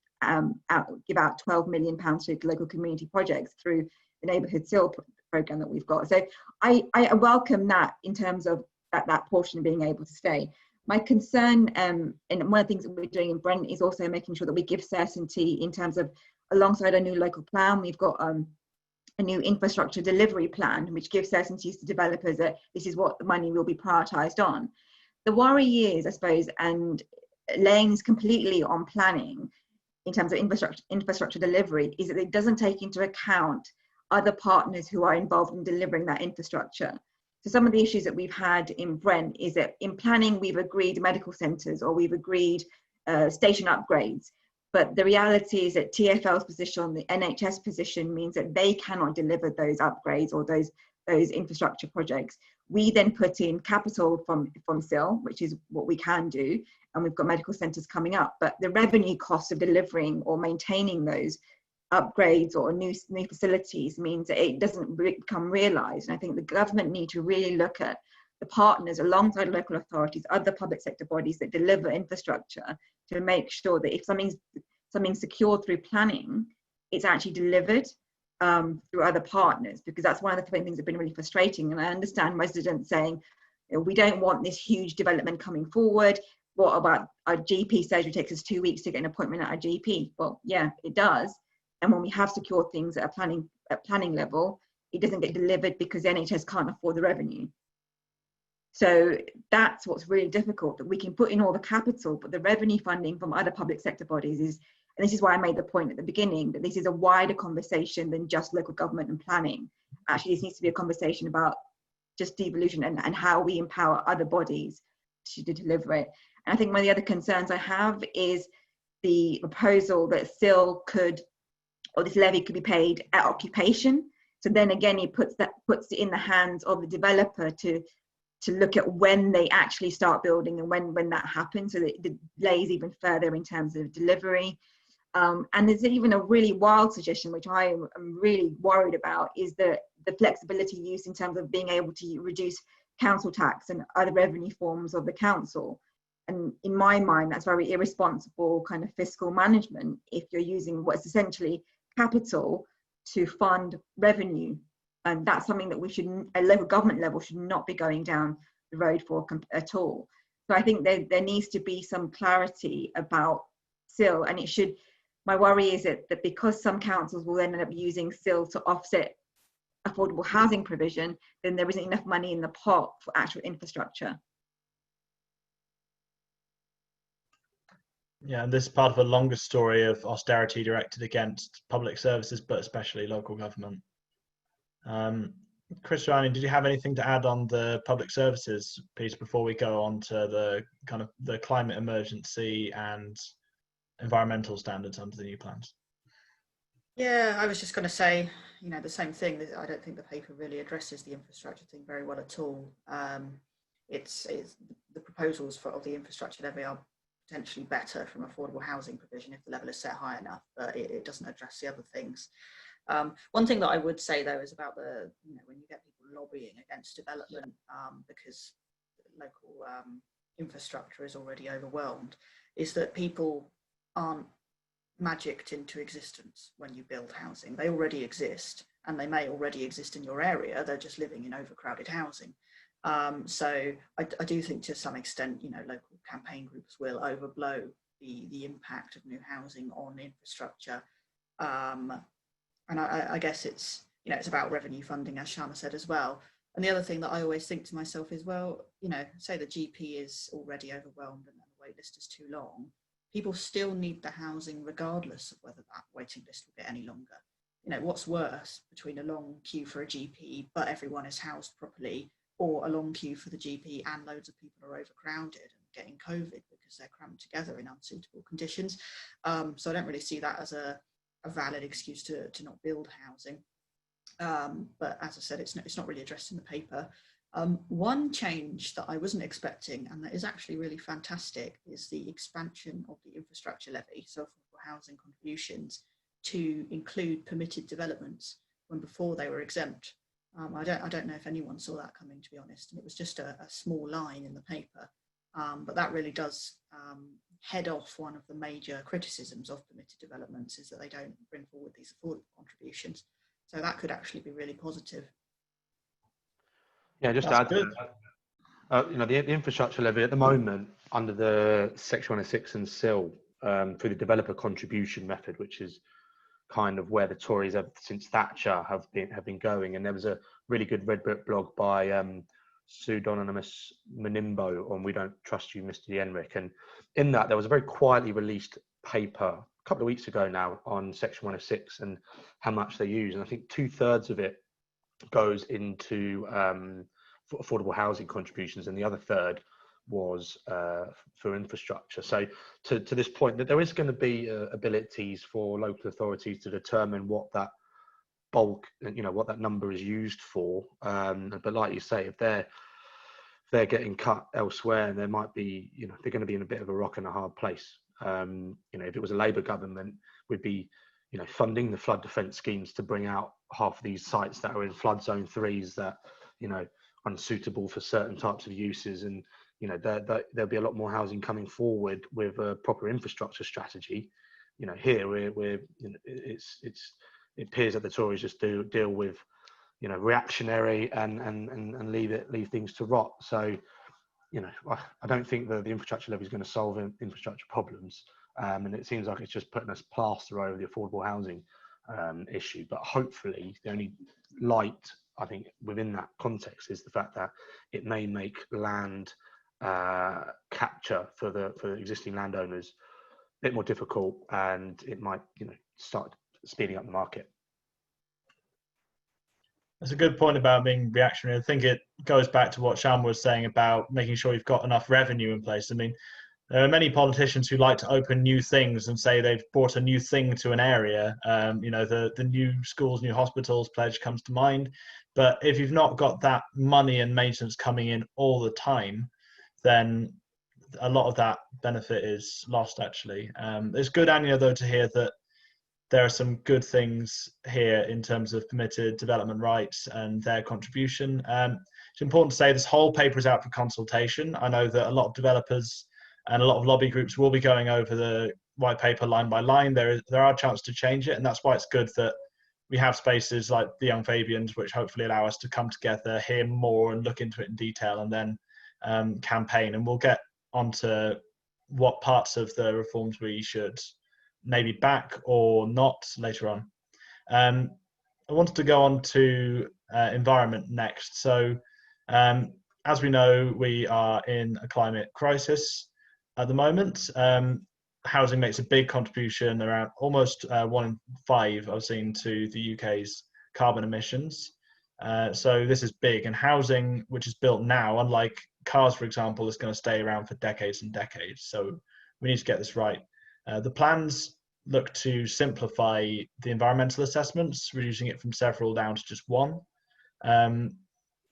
give out £12 million to local community projects through the neighbourhood Cllr programme that we've got. So I welcome that in terms of that portion being able to stay. My concern, and one of the things that we're doing in Brent, is also making sure that we give certainty in terms of, alongside a new local plan, we've got a new infrastructure delivery plan, which gives certainties to developers that this is what the money will be prioritised on. The worry is, I suppose, and laying this completely on planning in terms of infrastructure delivery, is that it doesn't take into account other partners who are involved in delivering that infrastructure. So some of the issues that we've had in Brent is that in planning, we've agreed medical centres, or we've agreed station upgrades. But the reality is that TfL's position, the NHS position, means that they cannot deliver those upgrades or those infrastructure projects. We then put in capital from Cllr, which is what we can do, and we've got medical centres coming up. But the revenue cost of delivering or maintaining those upgrades or new facilities means that it doesn't become realised. And I think the government need to really look at the partners alongside local authorities, other public sector bodies that deliver infrastructure, to make sure that if something's secured through planning, it's actually delivered through other partners, because that's one of the things that have been really frustrating. And I understand residents saying, we don't want this huge development coming forward. What about our GP surgery takes us 2 weeks to get an appointment at a GP? Well, yeah, it does. And when we have secured things at planning level, it doesn't get delivered because the NHS can't afford the revenue. So that's what's really difficult, that we can put in all the capital, but the revenue funding from other public sector bodies is, and this is why I made the point at the beginning, that this is a wider conversation than just local government and planning. Actually, this needs to be a conversation about just devolution and how we empower other bodies to deliver it. And I think one of the other concerns I have is the proposal that Cllr could, or this levy could be paid at occupation. So then again, it puts it in the hands of the developer to look at when they actually start building and when that happens, so that it delays even further in terms of delivery. And there's even a really wild suggestion, which I am really worried about, is the flexibility used in terms of being able to reduce council tax and other revenue forms of the council. And in my mind, that's very irresponsible kind of fiscal management if you're using what's essentially capital to fund revenue. And that's something that we should, at local government level, should not be going down the road for at all. So I think there needs to be some clarity about Cllr, and it should, my worry is that because some councils will end up using Cllr to offset affordable housing provision, then there isn't enough money in the pot for actual infrastructure. Yeah, and this is part of a longer story of austerity directed against public services, but especially local government. Chris, Ryan, did you have anything to add on the public services piece before we go on to the kind of the climate emergency and environmental standards under the new plans? Yeah, I was just going to say, you know, the same thing. That I don't think the paper really addresses the infrastructure thing very well at all. It's the proposals of the infrastructure levy are potentially better from affordable housing provision if the level is set high enough, but it doesn't address the other things. One thing that I would say though is about the, you know, when you get people lobbying against development because local infrastructure is already overwhelmed, is that people aren't magicked into existence when you build housing. They already exist, and they may already exist in your area. They're just living in overcrowded housing. So I do think to some extent, you know, local campaign groups will overblow the impact of new housing on infrastructure. And I guess it's, you know, it's about revenue funding, as Shama said as well. And the other thing that I always think to myself is, well, you know, say the GP is already overwhelmed and the wait list is too long, people still need the housing regardless of whether that waiting list will get any longer. You know, what's worse between a long queue for a GP but everyone is housed properly, or a long queue for the GP and loads of people are overcrowded and getting COVID because they're crammed together in unsuitable conditions. So I don't really see that as a valid excuse to not build housing. But as I said, it's not really addressed in the paper. One change that I wasn't expecting, and that is actually really fantastic, is the expansion of the infrastructure levy, so for housing contributions, to include permitted developments when before they were exempt. I don't know if anyone saw that coming, to be honest, and it was just a small line in the paper. But that really does head off one of the major criticisms of permitted developments, is that they don't bring forward these affordable contributions. So that could actually be really positive. Yeah, just to add to that, you know, the infrastructure levy at the moment under the Section 106 and Cllr through the developer contribution method, which is kind of where the Tories have since Thatcher have been going. And there was a really good Red Book blog by pseudonymous Menimbo on "We Don't Trust You, Mr. Yenrick," and in that there was a very quietly released paper a couple of weeks ago now on Section 106 and how much they use, and I think 2/3 of it goes into affordable housing contributions, and the other third was for infrastructure. So to this point, that there is going to be abilities for local authorities to determine what that bulk, you know, what that number is used for. But like you say, if they're getting cut elsewhere, there might be, you know, they're going to be in a bit of a rock and a hard place. You know, if it was a Labour government, we'd be, you know, funding the flood defence schemes to bring out half of these sites that are in flood zone 3s that, you know, unsuitable for certain types of uses, and you know there'll be a lot more housing coming forward with a proper infrastructure strategy. You know, here we're you know, it appears that the Tories just deal with, you know, reactionary and leave things to rot. So, you know, I don't think that the infrastructure levy is going to solve infrastructure problems, and it seems like it's just putting us plaster over the affordable housing issue. But hopefully, the only light, I think, within that context is the fact that it may make land capture for the existing landowners a bit more difficult, and it might, you know, start speeding up the market. That's a good point about being reactionary. I think it goes back to what Shama was saying about making sure you've got enough revenue in place. I mean, there are many politicians who like to open new things and say they've brought a new thing to an area. You know, the new schools, new hospitals pledge comes to mind. But if you've not got that money and maintenance coming in all the time, then a lot of that benefit is lost, actually. It's good, Anya, though, to hear that there are some good things here in terms of permitted development rights and their contribution. It's important to say this whole paper is out for consultation. I know that a lot of developers and a lot of lobby groups will be going over the white paper line by line. There are chances to change it, and that's why it's good that we have spaces like the Young Fabians, which hopefully allow us to come together, hear more and look into it in detail, and then campaign. And we'll get onto what parts of the reforms we should maybe back or not later on. I wanted to go on to environment next. So, as we know, we are in a climate crisis at the moment. Housing makes a big contribution, around almost 1 in 5 I've seen, to the UK's carbon emissions. So this is big, and housing, which is built now, unlike cars, for example, is going to stay around for decades and decades. So we need to get this right. The plans look to simplify the environmental assessments, reducing it from several down to just one.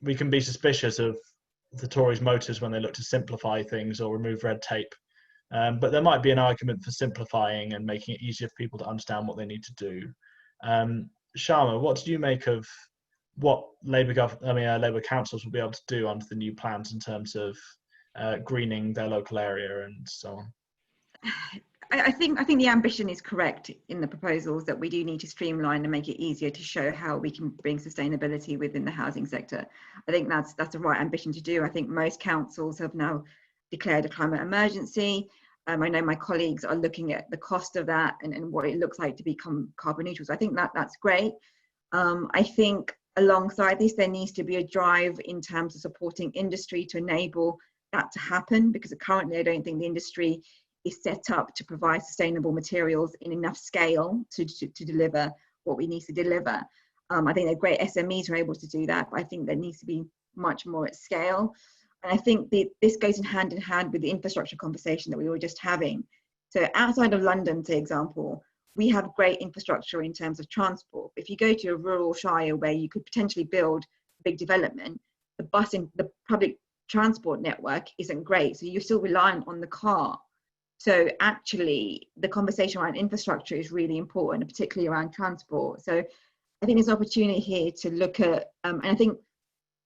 We can be suspicious of the Tories' motives when they look to simplify things or remove red tape. But there might be an argument for simplifying and making it easier for people to understand what they need to do. Shama, what did you make of what Labour councils will be able to do under the new plans in terms of greening their local area and so on? I think the ambition is correct in the proposals, that we do need to streamline and make it easier to show how we can bring sustainability within the housing sector. I think that's the right ambition to do. I think most councils have now declared a climate emergency. I know my colleagues are looking at the cost of that and what it looks like to become carbon neutral. So I think that's great. I think alongside this, there needs to be a drive in terms of supporting industry to enable that to happen, because currently I don't think the industry is set up to provide sustainable materials in enough scale to deliver what we need to deliver. I think they're great SMEs who are able to do that, but I think there needs to be much more at scale. And I think this goes in hand with the infrastructure conversation that we were just having. So outside of London, for example, we have great infrastructure in terms of transport. If you go to a rural shire where you could potentially build a big development, the public transport network isn't great. So you're still reliant on the car. So actually, the conversation around infrastructure is really important, particularly around transport. So I think there's an opportunity here to look at, and I think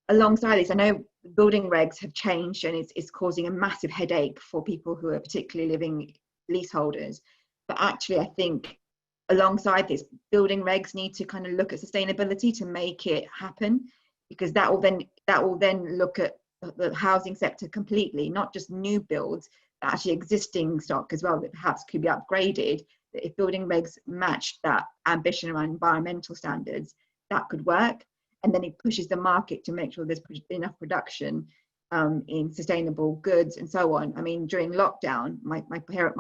alongside this, I know building regs have changed and it's causing a massive headache for people who are particularly living leaseholders. But actually, I think alongside this, building regs need to kind of look at sustainability to make it happen, because that will then look at the housing sector completely, not just new builds, but actually existing stock as well that perhaps could be upgraded. That if building regs match that ambition around environmental standards, that could work. And then it pushes the market to make sure there's enough production in sustainable goods and so on. I mean, during lockdown, my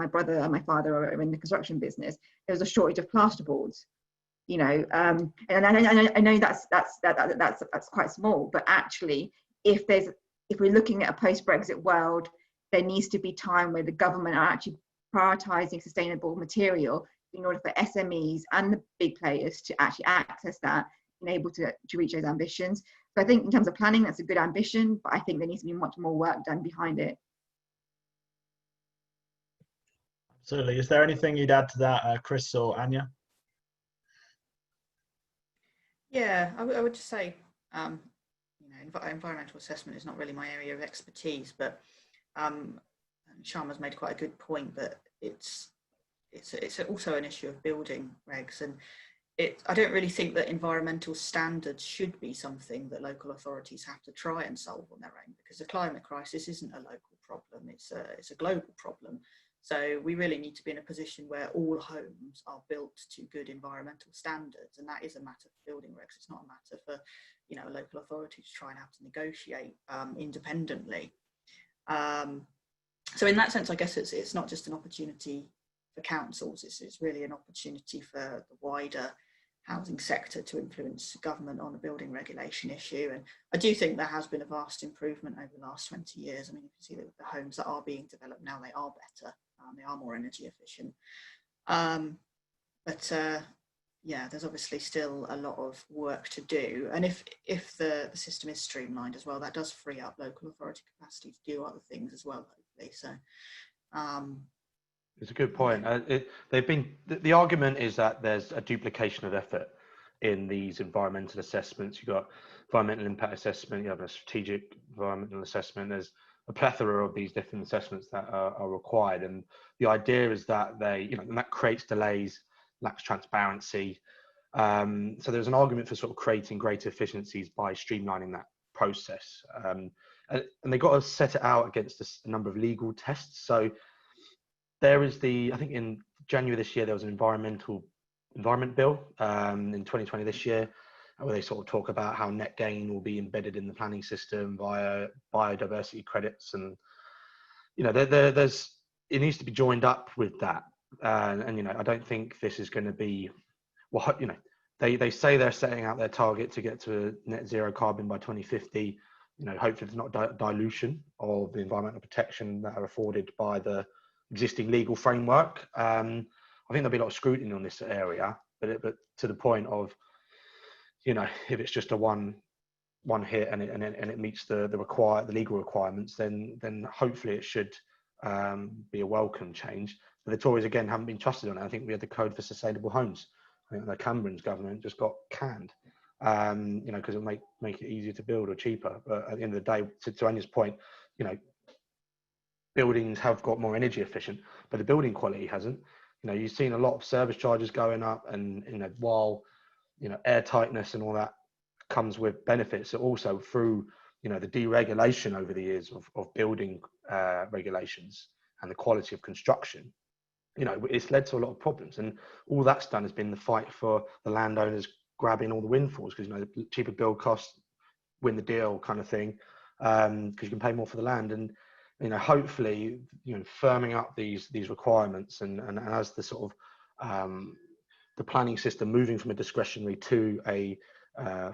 brother and my father are in the construction business. There was a shortage of plasterboards, you know, and I know that's quite small, but actually, if we're looking at a post-Brexit world, there needs to be time where the government are actually prioritising sustainable material in order for SMEs and the big players to actually access that and able to reach those ambitions. So I think in terms of planning, that's a good ambition, but I think there needs to be much more work done behind it. Absolutely. Is there anything you'd add to that, Chris or Anya? Yeah, I would just say, environmental assessment is not really my area of expertise, but Shama's made quite a good point that it's also an issue of building regs, and I don't really think that environmental standards should be something that local authorities have to try and solve on their own, because the climate crisis isn't a local problem, it's a global problem. So we really need to be in a position where all homes are built to good environmental standards, and that is a matter for building regs. It's not a matter for a local authority to try and have to negotiate independently. So in that sense, I guess it's not just an opportunity for councils, it's really an opportunity for the wider housing sector to influence government on a building regulation issue. And I do think there has been a vast improvement over the last 20 years. I mean, you can see that the homes that are being developed now, they are better, they are more energy efficient. Yeah, there's obviously still a lot of work to do. And if the system is streamlined as well, that does free up local authority capacity to do other things as well, hopefully. So it's a good point. The argument is that there's a duplication of effort in these environmental assessments. You've got environmental impact assessment, you have a strategic environmental assessment. There's a plethora of these different assessments that are required, and the idea is that and that creates delays, lacks transparency. So there's an argument for sort of creating greater efficiencies by streamlining that process, and they got to set it out against a number of legal tests. So there is I think in January this year, there was an environment bill in 2020 this year. where they sort of talk about how net gain will be embedded in the planning system via biodiversity credits, and there's it needs to be joined up with that. And I don't think this is going to be, well, they say they're setting out their target to get to net zero carbon by 2050. Hopefully there's not dilution of the environmental protection that are afforded by the existing legal framework. I think there'll be a lot of scrutiny on this area, but to the point of, if it's just a one hit and it meets the legal requirements, then hopefully it should be a welcome change. But the Tories again haven't been trusted on it. I think we had the Code for Sustainable Homes. I think the Cameron's government just got canned, because it'll make it easier to build or cheaper. But at the end of the day, to Anya's point, buildings have got more energy efficient, but the building quality hasn't. You've seen a lot of service charges going up, and while air tightness and all that comes with benefits, so also through the deregulation over the years of building regulations and the quality of construction, it's led to a lot of problems. And all that's done has been the fight for the landowners grabbing all the windfalls, because the cheaper build costs win the deal kind of thing, because you can pay more for the land. And hopefully firming up these requirements, and as the sort of the planning system moving from a discretionary to a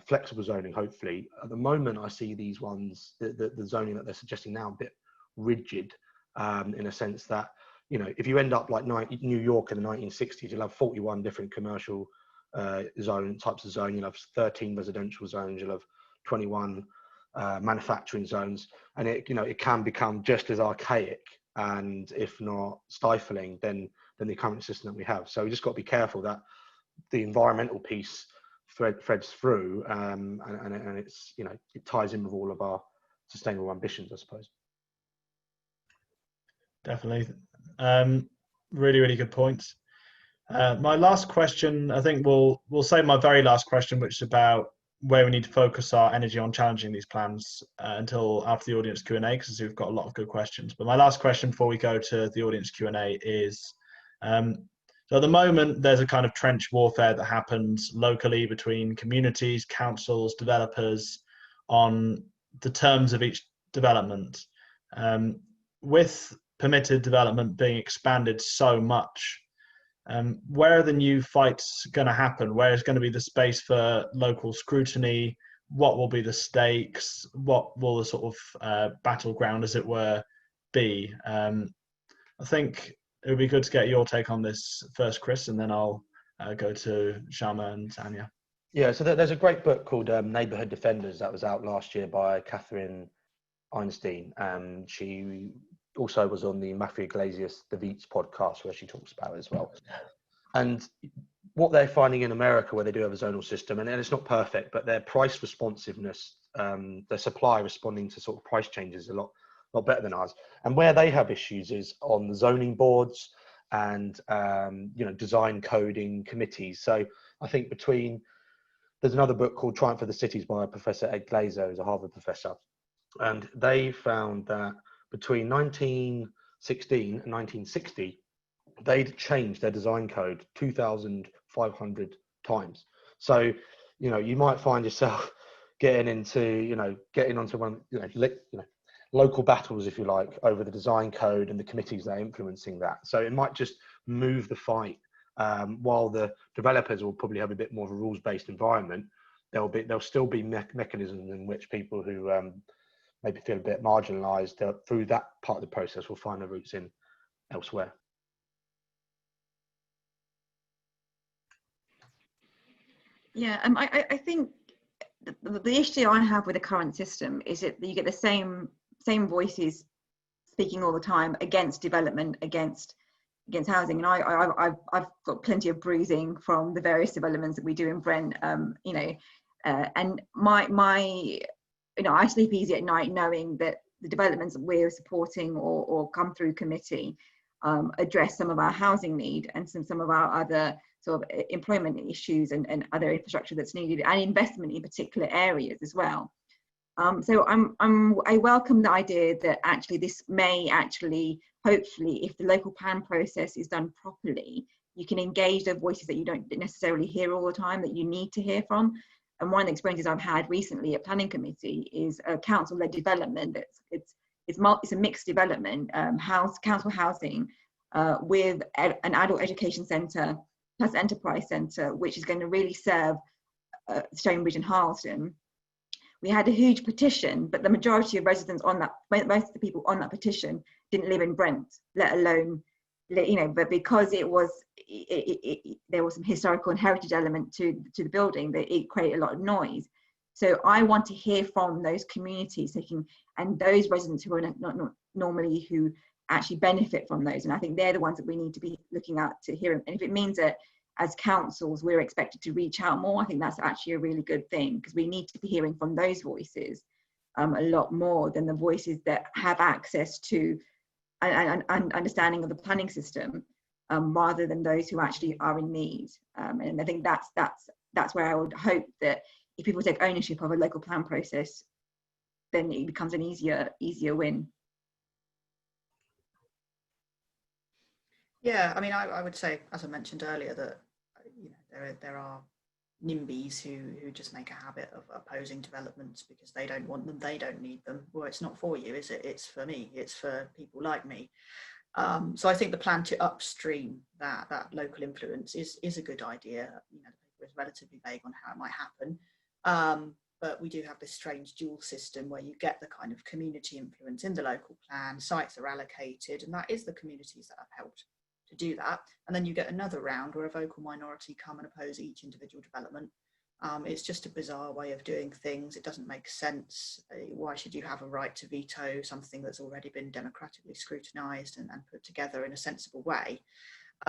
flexible zoning, hopefully. At the moment I see these ones, the zoning that they're suggesting now, a bit rigid, in a sense that if you end up like New York in the 1960s, you'll have 41 different commercial types of zone, you'll have 13 residential zones, you'll have 21 manufacturing zones, and it can become just as archaic and if not stifling than the current system that we have. So we just got to be careful that the environmental piece threads through, and it's it ties in with all of our sustainable ambitions, I suppose. Definitely. Really, really good points. My last question, I think we'll save my very last question, which is about where we need to focus our energy on challenging these plans, until after the audience Q&A, because we've got a lot of good questions. But my last question before we go to the audience Q&A is, so at the moment there's a kind of trench warfare that happens locally between communities, councils, developers on the terms of each development. With permitted development being expanded so much, where are the new fights going to happen? Where is going to be the space for local scrutiny? What will be the stakes? What will the sort of battleground, as it were, be? I think it would be good to get your take on this first, Chris, and then I'll go to Shama and Anya. Yeah, so there's a great book called Neighbourhood Defenders that was out last year by Catherine Einstein. She also was on the Matthew Iglesias De Viets podcast, where she talks about it as well. And what they're finding in America, where they do have a zonal system, and it's not perfect, but their price responsiveness, their supply responding to sort of price changes, is a lot better than ours. And where they have issues is on the zoning boards and design coding committees. So I think there's another book called Triumph of the Cities by Professor Ed Glazer, who's a Harvard professor, and they found that between 1916 and 1960, they'd changed their design code 2,500 times. So, you might find yourself getting onto one, local battles, if you like, over the design code and the committees that are influencing that. So it might just move the fight. While the developers will probably have a bit more of a rules-based environment, there'll still be mechanisms in which people who maybe feel a bit marginalised through that part of the process will find their roots in elsewhere. Yeah, I think the issue I have with the current system is that you get the same voices speaking all the time against development, against housing, and I've got plenty of bruising from the various developments that we do in Brent, and I sleep easy at night knowing that the developments that we're supporting or come through committee address some of our housing need and some of our other sort of employment issues and other infrastructure that's needed, and investment in particular areas as well. So I welcome the idea that actually this may hopefully, if the local plan process is done properly, you can engage the voices that you don't necessarily hear all the time, that you need to hear from. And one of the experiences I've had recently at planning committee is a council-led development. It's a mixed development, council housing with an adult education centre plus enterprise centre, which is going to really serve Stonebridge and Harlesden. We had a huge petition, but the majority of residents on that, most of the people on that petition didn't live in Brent, let alone, but because there was some historical and heritage element to the building, that it created a lot of noise. So I want to hear from those communities and those residents who are not normally who actually benefit from those. And I think they're the ones that we need to be looking at to hear. And if it means that as councils, we're expected to reach out more, I think that's actually a really good thing, because we need to be hearing from those voices a lot more than the voices that have access to an understanding of the planning system, rather than those who actually are in need. And I think that's where I would hope that if people take ownership of a local plan process, then it becomes an easier win. Yeah, I mean, I would say, as I mentioned earlier, that there are NIMBYs who just make a habit of opposing developments because they don't want them, they don't need them. Well, it's not for you, is it? It's for me. It's for people like me. So I think the plan to upstream that local influence is a good idea. The paper is relatively vague on how it might happen. But we do have this strange dual system where you get the kind of community influence in the local plan, sites are allocated, and that is the communities that have helped to do that. And then you get another round where a vocal minority come and oppose each individual development. It's just a bizarre way of doing things. It doesn't make sense. Why should you have a right to veto something that's already been democratically scrutinised and put together in a sensible way?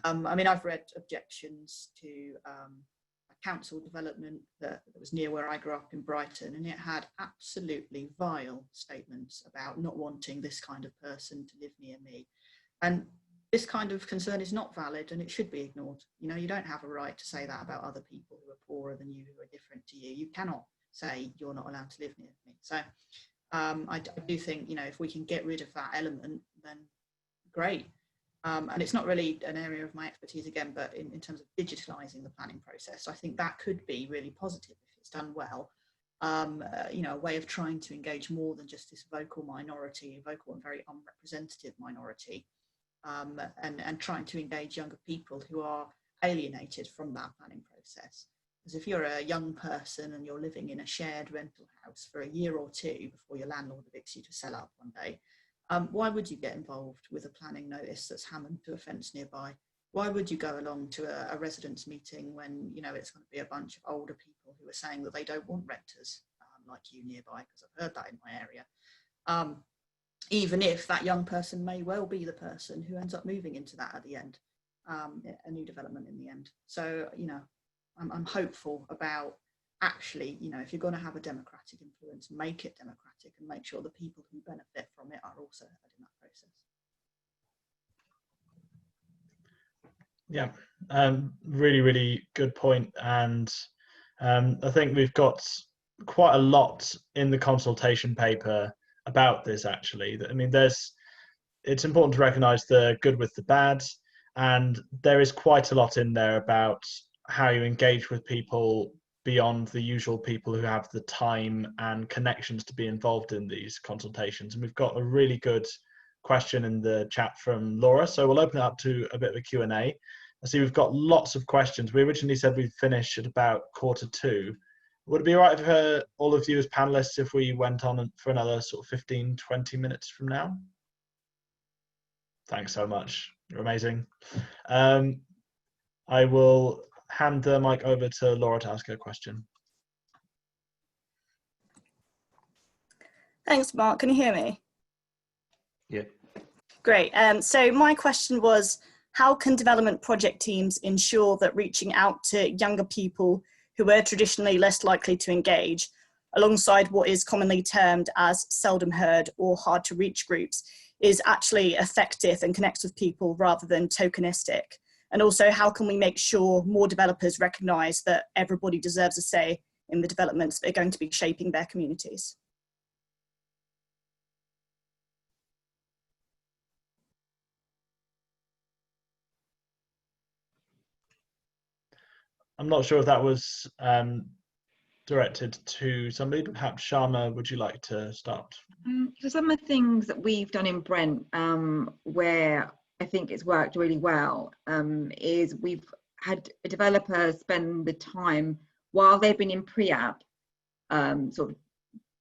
I mean, I've read objections to a council development that was near where I grew up in Brighton, and it had absolutely vile statements about not wanting this kind of person to live near me. And this kind of concern is not valid and it should be ignored. You don't have a right to say that about other people who are poorer than you, who are different to you. You cannot say you're not allowed to live near me. So I do think, if we can get rid of that element, then great. And it's not really an area of my expertise again, but in terms of digitalising the planning process, I think that could be really positive if it's done well. A way of trying to engage more than just this vocal minority, vocal and very unrepresentative minority. And trying to engage younger people who are alienated from that planning process. Because if you're a young person and you're living in a shared rental house for a year or two before your landlord evicts you to sell up one day, why would you get involved with a planning notice that's hammered to a fence nearby? Why would you go along to a residents' meeting when it's going to be a bunch of older people who are saying that they don't want renters like you nearby? Because I've heard that in my area. Even if that young person may well be the person who ends up moving into that at the end, a new development in the end. So, I'm hopeful about actually, if you're going to have a democratic influence, make it democratic and make sure the people who benefit from it are also heard in that process. Yeah, really, really good point. And I think we've got quite a lot in the consultation paper about this, actually. I mean, it's important to recognise the good with the bad, and there is quite a lot in there about how you engage with people beyond the usual people who have the time and connections to be involved in these consultations. And we've got a really good question in the chat from Laura, so we'll open it up to a bit of a Q&A. I see we've got lots of questions. We originally said we'd finish at about 1:45. Would it be all right for all of you as panelists if we went on for another sort of 15-20 minutes from now? Thanks so much. You're amazing. I will hand the mic over to Laura to ask her question. Thanks, Mark. Can you hear me? Yeah. Great. So my question was, how can development project teams ensure that reaching out to younger people who were traditionally less likely to engage, alongside what is commonly termed as seldom heard or hard to reach groups, is actually effective and connects with people rather than tokenistic? And also, how can we make sure more developers recognise that everybody deserves a say in the developments that are going to be shaping their communities? I'm not sure if that was directed to somebody, but perhaps Shama, would you like to start? So some of the things that we've done in Brent, where I think it's worked really well, is we've had a developer spend the time while they've been in pre-app, sort of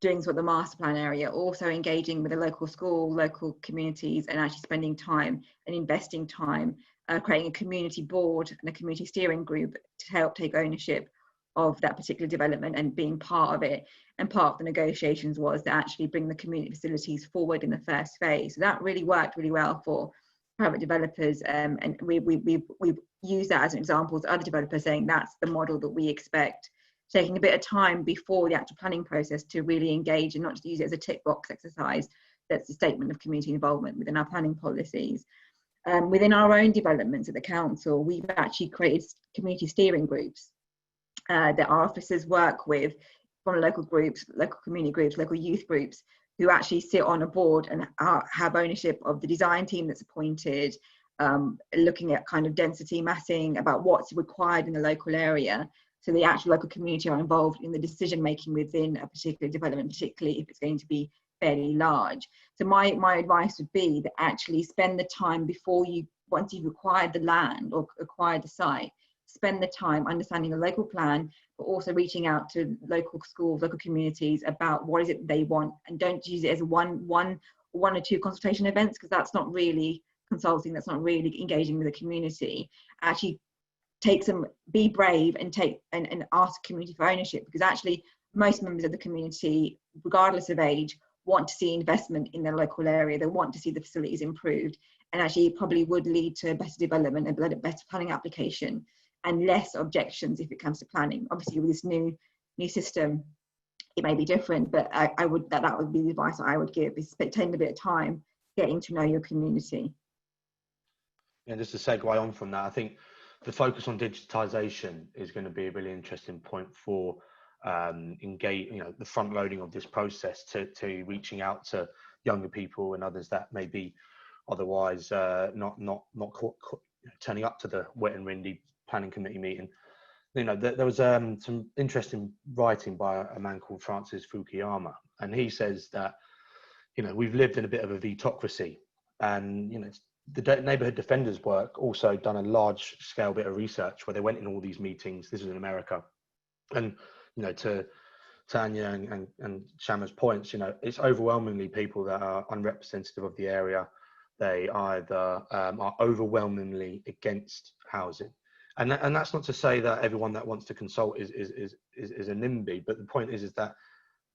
doing sort of the master plan area, also engaging with the local school, local communities, and actually spending time and investing time, creating a community board and a community steering group to help take ownership of that particular development and being part of it. And part of the negotiations was to actually bring the community facilities forward in the first phase. So that really worked really well for private developers, and we've used that as an example to other developers, saying that's the model that we expect, taking a bit of time before the actual planning process to really engage and not just use it as a tick box exercise. That's a statement of community involvement within our planning policies. Within our own developments at the council, we've actually created community steering groups that our officers work with, from local groups, local community groups, local youth groups, who actually sit on a board and have ownership of the design team that's appointed, looking at kind of density massing about what's required in the local area. So the actual local community are involved in the decision making within a particular development, particularly if it's going to be fairly large. So my advice would be that actually spend the time before you, once you've acquired the land or acquired the site, spend the time understanding the local plan, but also reaching out to local schools, local communities about what is it they want, and don't use it as one or two consultation events, because that's not really consulting, that's not really engaging with the community. Actually be brave and ask community for ownership, because actually most members of the community, regardless of age, want to see investment in their local area. They want to see the facilities improved, and actually it probably would lead to better development and better planning application and less objections if it comes to planning. Obviously with this new system it may be different, but that would be the advice I would give, is taking a bit of time getting to know your community. Yeah, just to segue on from that, I think the focus on digitisation is going to be a really interesting point for the front loading of this process to reaching out to younger people and others that may be otherwise not turning up to the wet and windy planning committee meeting. There was some interesting writing by a man called Francis Fukuyama, and he says that we've lived in a bit of a vetocracy, and the neighbourhood defenders work also done a large scale bit of research where they went in all these meetings. This is in America, and to Anya and Shama's points, it's overwhelmingly people that are unrepresentative of the area. They either are overwhelmingly against housing, and that's not to say that everyone that wants to consult is a NIMBY, but the point is that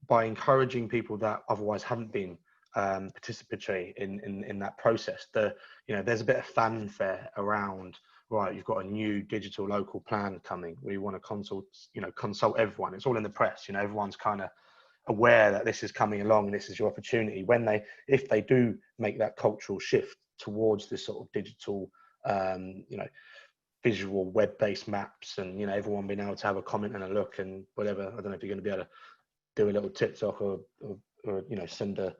by encouraging people that otherwise haven't been participatory in that process, there's a bit of fanfare around, right, you've got a new digital local plan coming, we want to consult everyone. It's all in the press, everyone's kind of aware that this is coming along and this is your opportunity. If they do make that cultural shift towards this sort of digital visual web-based maps, and everyone being able to have a comment and a look and whatever, I don't know if you're going to be able to do a little TikTok or send a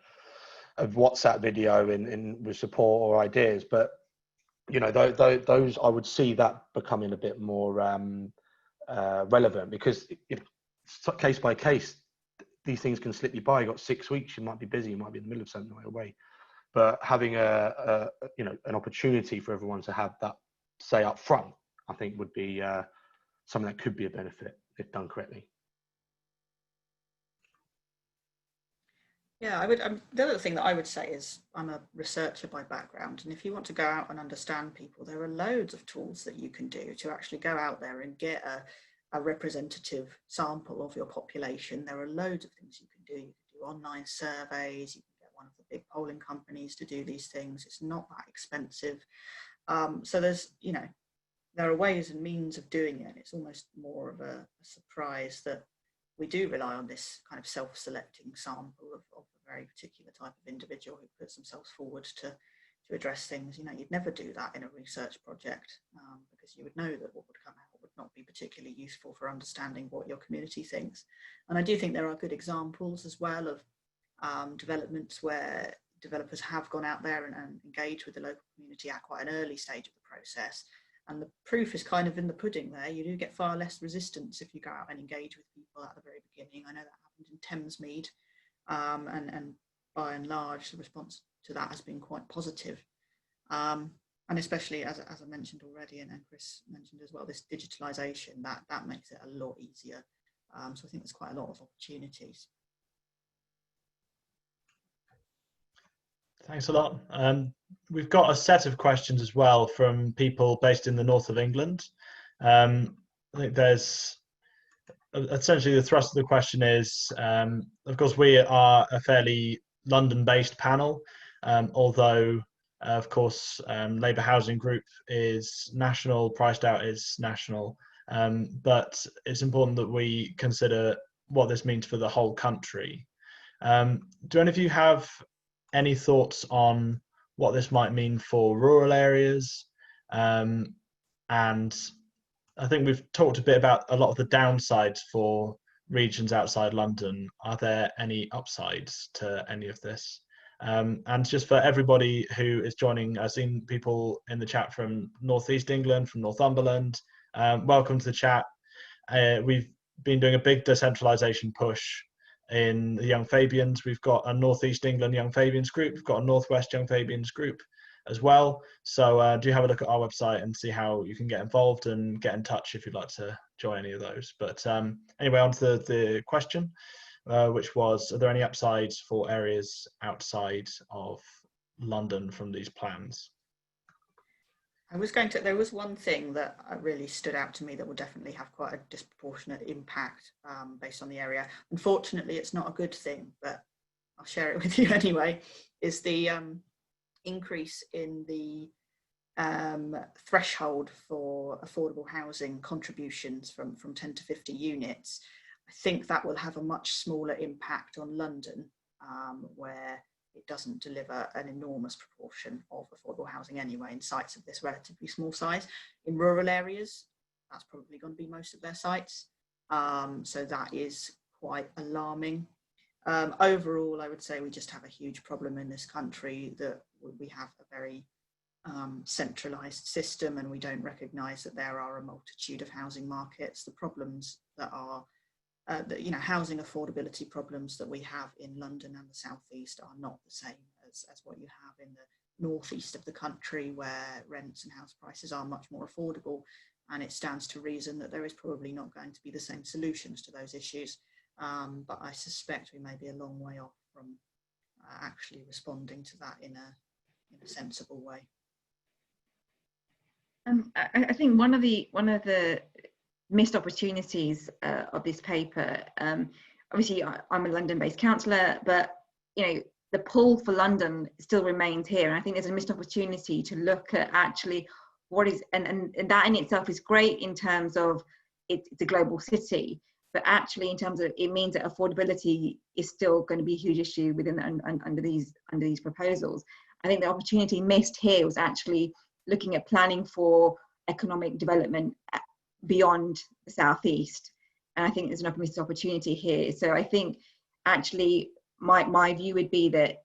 WhatsApp video in with support or ideas, but those I would see that becoming a bit more relevant, because if case by case these things can slip you by. You got 6 weeks, you might be busy, you might be in the middle of something right away, but having an opportunity for everyone to have that say up front, I think would be something that could be a benefit if done correctly. Yeah, the other thing that I would say is I'm a researcher by background, and if you want to go out and understand people, there are loads of tools that you can do to actually go out there and get a representative sample of your population. There are loads of things you can do. You can do online surveys, you can get one of the big polling companies to do these things. It's not that expensive. So there are ways and means of doing it. It's almost more of a surprise that we do rely on this kind of self-selecting sample of a very particular type of individual who puts themselves forward to address things. You'd never do that in a research project because you would know that what would come out would not be particularly useful for understanding what your community thinks. And I do think there are good examples as well of developments where developers have gone out there and engaged with the local community at quite an early stage of the process And the proof is kind of in the pudding there. You do get far less resistance if you go out and engage with people at the very beginning. I know that happened in Thamesmead, and by and large, the response to that has been quite positive. And especially, as I mentioned already, and Chris mentioned as well, this digitalisation, that makes it a lot easier. So I think there's quite a lot of opportunities. Thanks a lot. We've got a set of questions as well from people based in the north of England. I think there's essentially the thrust of the question is, of course, we are a fairly London-based panel, although, of course, Labour Housing Group is national, PricedOut is national, but it's important that we consider what this means for the whole country. Do any of you have any thoughts on what this might mean for rural areas? And I think we've talked a bit about a lot of the downsides for regions outside London. Are there any upsides to any of this? And just for everybody who is joining, I've seen people in the chat from North East England, from Northumberland. Welcome to the chat. We've been doing a big decentralisation push in the Young Fabians. We've got a North East England Young Fabians group. We've got a Northwest Young Fabians group as well. So do have a look at our website and see how you can get involved and get in touch if you'd like to join any of those. But anyway, on to the question, which was, are there any upsides for areas outside of London from these plans? There was one thing that really stood out to me that will definitely have quite a disproportionate impact based on the area. Unfortunately, it's not a good thing, but I'll share it with you anyway, is the increase in the threshold for affordable housing contributions from 10 to 50 units. I think that will have a much smaller impact on London, where it doesn't deliver an enormous proportion of affordable housing anyway in sites of this relatively small size. In rural areas, that's probably going to be most of their sites. So that is quite alarming. Overall, I would say we just have a huge problem in this country, that we have a very centralised system, and we don't recognise that there are a multitude of housing markets. The problems that are housing affordability problems that we have in London and the southeast are not the same as what you have in the northeast of the country, where rents and house prices are much more affordable. And it stands to reason that there is probably not going to be the same solutions to those issues. But I suspect we may be a long way off from actually responding to that in a sensible way. I think one of the missed opportunities of this paper, obviously I'm a London-based councillor, but the pull for London still remains here, and I think there's a missed opportunity to look at actually what is, and that in itself is great in terms of it's a global city, but actually in terms of it means that affordability is still going to be a huge issue within under these proposals. I think the opportunity missed here was actually looking at planning for economic development beyond the southeast, and I think there's an missed opportunity here. So I think actually my view would be that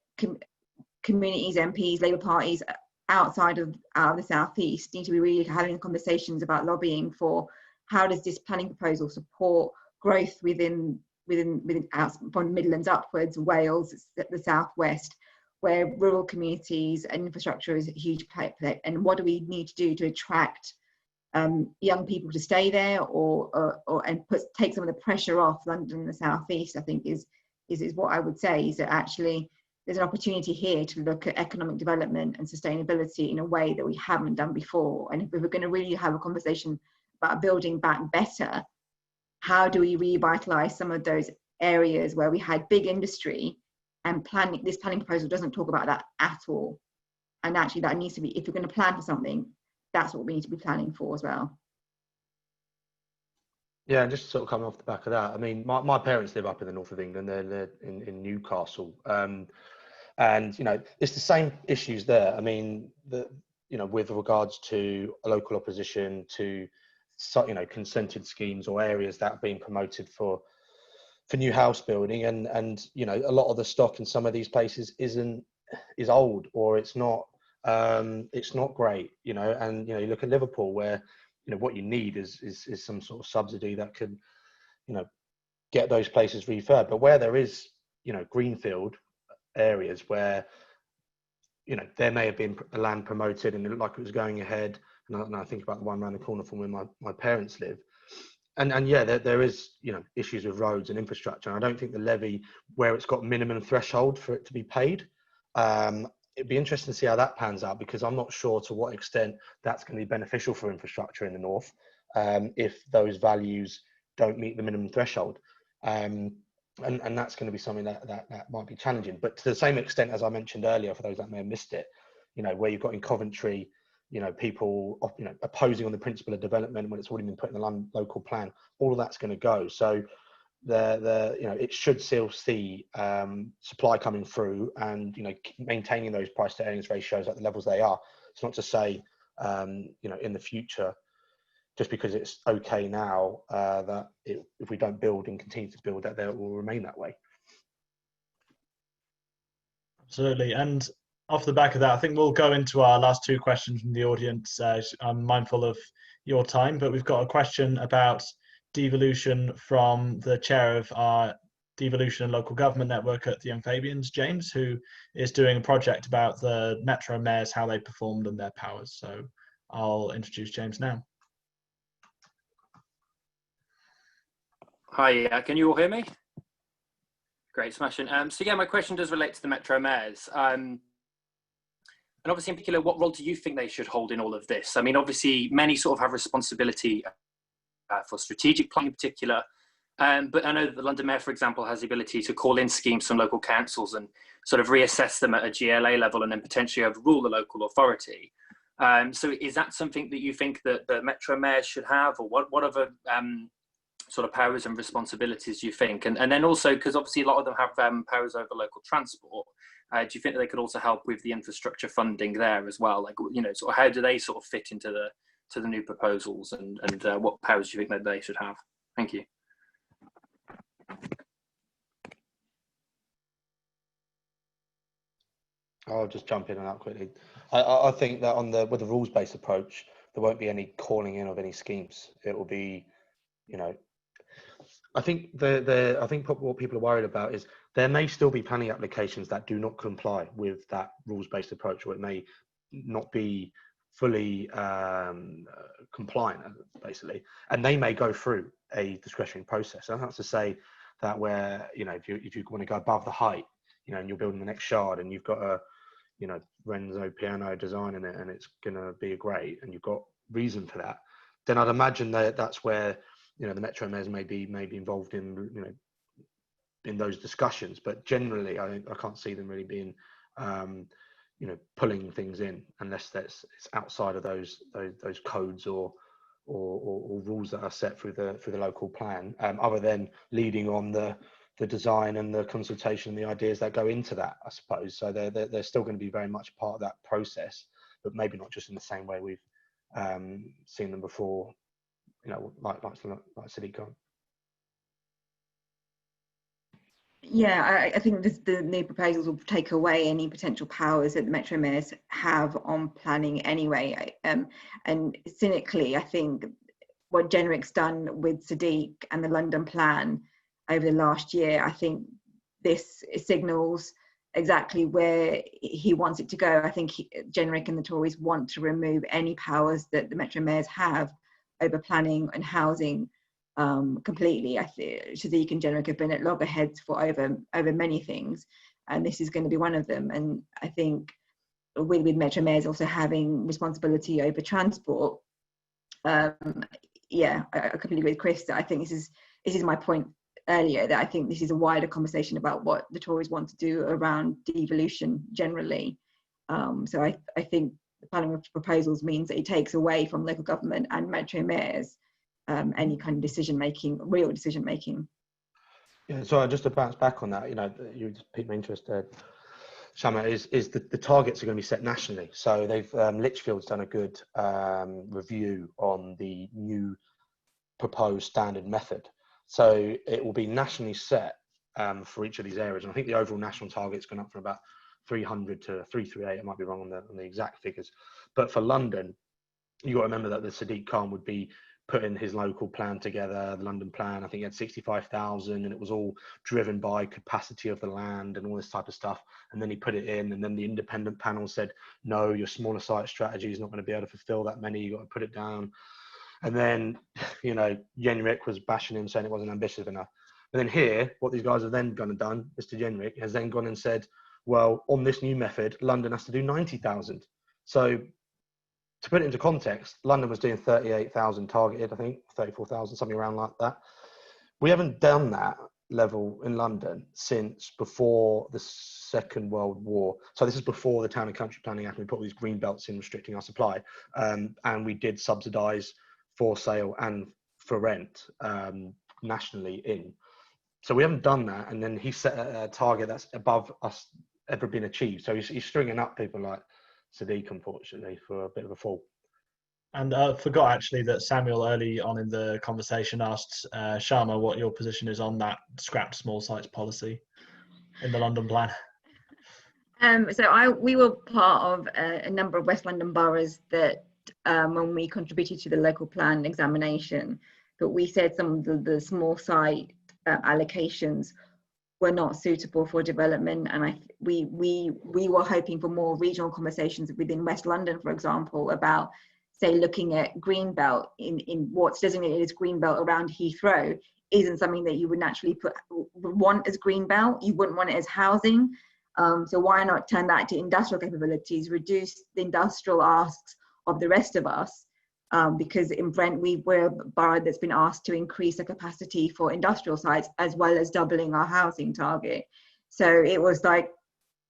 communities, MPs, Labour parties outside of the southeast need to be really having conversations about lobbying for how does this planning proposal support growth within from Midlands upwards, Wales, the southwest, where rural communities and infrastructure is a huge play, and what do we need to do to attract young people to stay there, and take some of the pressure off London and the southeast. I think is what I would say, is that actually there's an opportunity here to look at economic development and sustainability in a way that we haven't done before. And if we're going to really have a conversation about building back better, how do we revitalise some of those areas where we had big industry, and this planning proposal doesn't talk about that at all. And actually that needs to be, if we're going to plan for something, that's what we need to be planning for as well. Yeah, and just to sort of come off the back of that, I mean, my parents live up in the north of England. They're in Newcastle, and it's the same issues there. I mean, with regards to a local opposition to consented schemes or areas that are being promoted for new house building, and a lot of the stock in some of these places is old, or it's not it's not great, you know. And you look at Liverpool, where what you need is some sort of subsidy that could get those places refurbed. But where there is greenfield areas where there may have been land promoted and it looked like it was going ahead, and I think about the one around the corner from where my parents live, and yeah, there is issues with roads and infrastructure. And I don't think the levy, where it's got minimum threshold for it to be paid, it'd be interesting to see how that pans out, because I'm not sure to what extent that's going to be beneficial for infrastructure in the north if those values don't meet the minimum threshold. And that's going to be something that might be challenging. But to the same extent, as I mentioned earlier, for those that may have missed it, where you've got in Coventry, people opposing on the principle of development when it's already been put in the local plan, all of that's going to go. So it should still see supply coming through, and maintaining those price to earnings ratios at the levels they are. It's not to say in the future, just because it's okay now, that if we don't build and continue to build, that it will remain that way. Absolutely. And off the back of that, I think we'll go into our last two questions from the audience. I'm mindful of your time, but we've got a question about devolution from the chair of our devolution and local government network at the Young Fabians, James, who is doing a project about the metro mayors, how they performed and their powers. So I'll introduce James now. Hi, can you all hear me? Great, smashing. So yeah, my question does relate to the metro mayors. And obviously in particular, what role do you think they should hold in all of this? I mean, obviously many sort of have responsibility for strategic planning in particular. But I know that the London Mayor, for example, has the ability to call in schemes from local councils and sort of reassess them at a GLA level and then potentially overrule the local authority. So is that something that you think that the metro mayors should have, or what other sort of powers and responsibilities do you think? And then also, because obviously a lot of them have powers over local transport, do you think that they could also help with the infrastructure funding there as well? Like, sort of how do they sort of fit into the new proposals, and what powers do you think that they should have? Thank you. I'll just jump in on that quickly. I think that with the rules-based approach, there won't be any calling in of any schemes. It will be, I think what people are worried about is there may still be planning applications that do not comply with that rules-based approach, or it may not be fully compliant, basically, and they may go through a discretionary process. And that's to say that where if you want to go above the height, and you're building the next shard, and you've got a Renzo piano design in it, and it's going to be great, and you've got reason for that, then I'd imagine that's where the metro mayors may be involved in in those discussions. But generally, I can't see them really being pulling things in unless it's outside of those codes or rules that are set through the local plan, other than leading on the design and the consultation and the ideas that go into that, I suppose. So they're still going to be very much part of that process, but maybe not just in the same way we've seen them before, like City Con. Yeah, I think the new proposals will take away any potential powers that the metro mayors have on planning anyway. And cynically, I think what Genric's done with Sadiq and the London plan over the last year, I think this signals exactly where he wants it to go. I think Genric and the Tories want to remove any powers that the metro mayors have over planning and housing completely. I think Sadiq and Genric have been at loggerheads for over many things, and this is going to be one of them. And I think with metro mayors also having responsibility over transport, I completely agree with Chris that I think this is my point earlier, that I think this is a wider conversation about what the Tories want to do around devolution generally. So I think the planning proposals means that it takes away from local government and metro mayors any kind of real decision making. Yeah, so just to bounce back on that, you just piqued my interest there, Shama, is the targets are going to be set nationally. So they've Lichfield's done a good review on the new proposed standard method. So it will be nationally set for each of these areas. And I think the overall national target's gone up from about 300 to 338. I might be wrong on the exact figures, but for London, you got to remember that the Sadiq Khan would be putting his local plan together, the London plan. I think he had 65,000, and it was all driven by capacity of the land and all this type of stuff. And then he put it in, and then the independent panel said, no, your smaller site strategy is not going to be able to fulfill that many. You got to put it down. And then, you know, Jenrick was bashing him, saying it wasn't ambitious enough. But then here, what these guys have then gone and done, Mr. Jenrick has then gone and said, well, on this new method, London has to do 90,000. So to put it into context, London was doing 38,000 targeted, I think, 34,000, something around like that. We haven't done that level in London since before the Second World War. So this is before the Town and Country Planning Act. We put all these green belts in restricting our supply. And we did subsidise for sale and for rent nationally in. So we haven't done that. And then he set a target that's above us ever been achieved. So he's stringing up people like Sadiq, unfortunately, for a bit of a fall. And I forgot actually that Samuel early on in the conversation asked Shama what your position is on that scrapped small sites policy in the London plan. We were part of a number of West London boroughs that when we contributed to the local plan examination, but we said some of the small site allocations were not suitable for development, and we were hoping for more regional conversations within West London, for example, about, say, looking at Greenbelt in what's designated as Greenbelt around Heathrow isn't something that you would naturally want as Greenbelt. You wouldn't want it as housing. So why not turn that to industrial capabilities, reduce the industrial asks of the rest of us? Because in Brent, we're a borough that's been asked to increase the capacity for industrial sites as well as doubling our housing target. So it was like,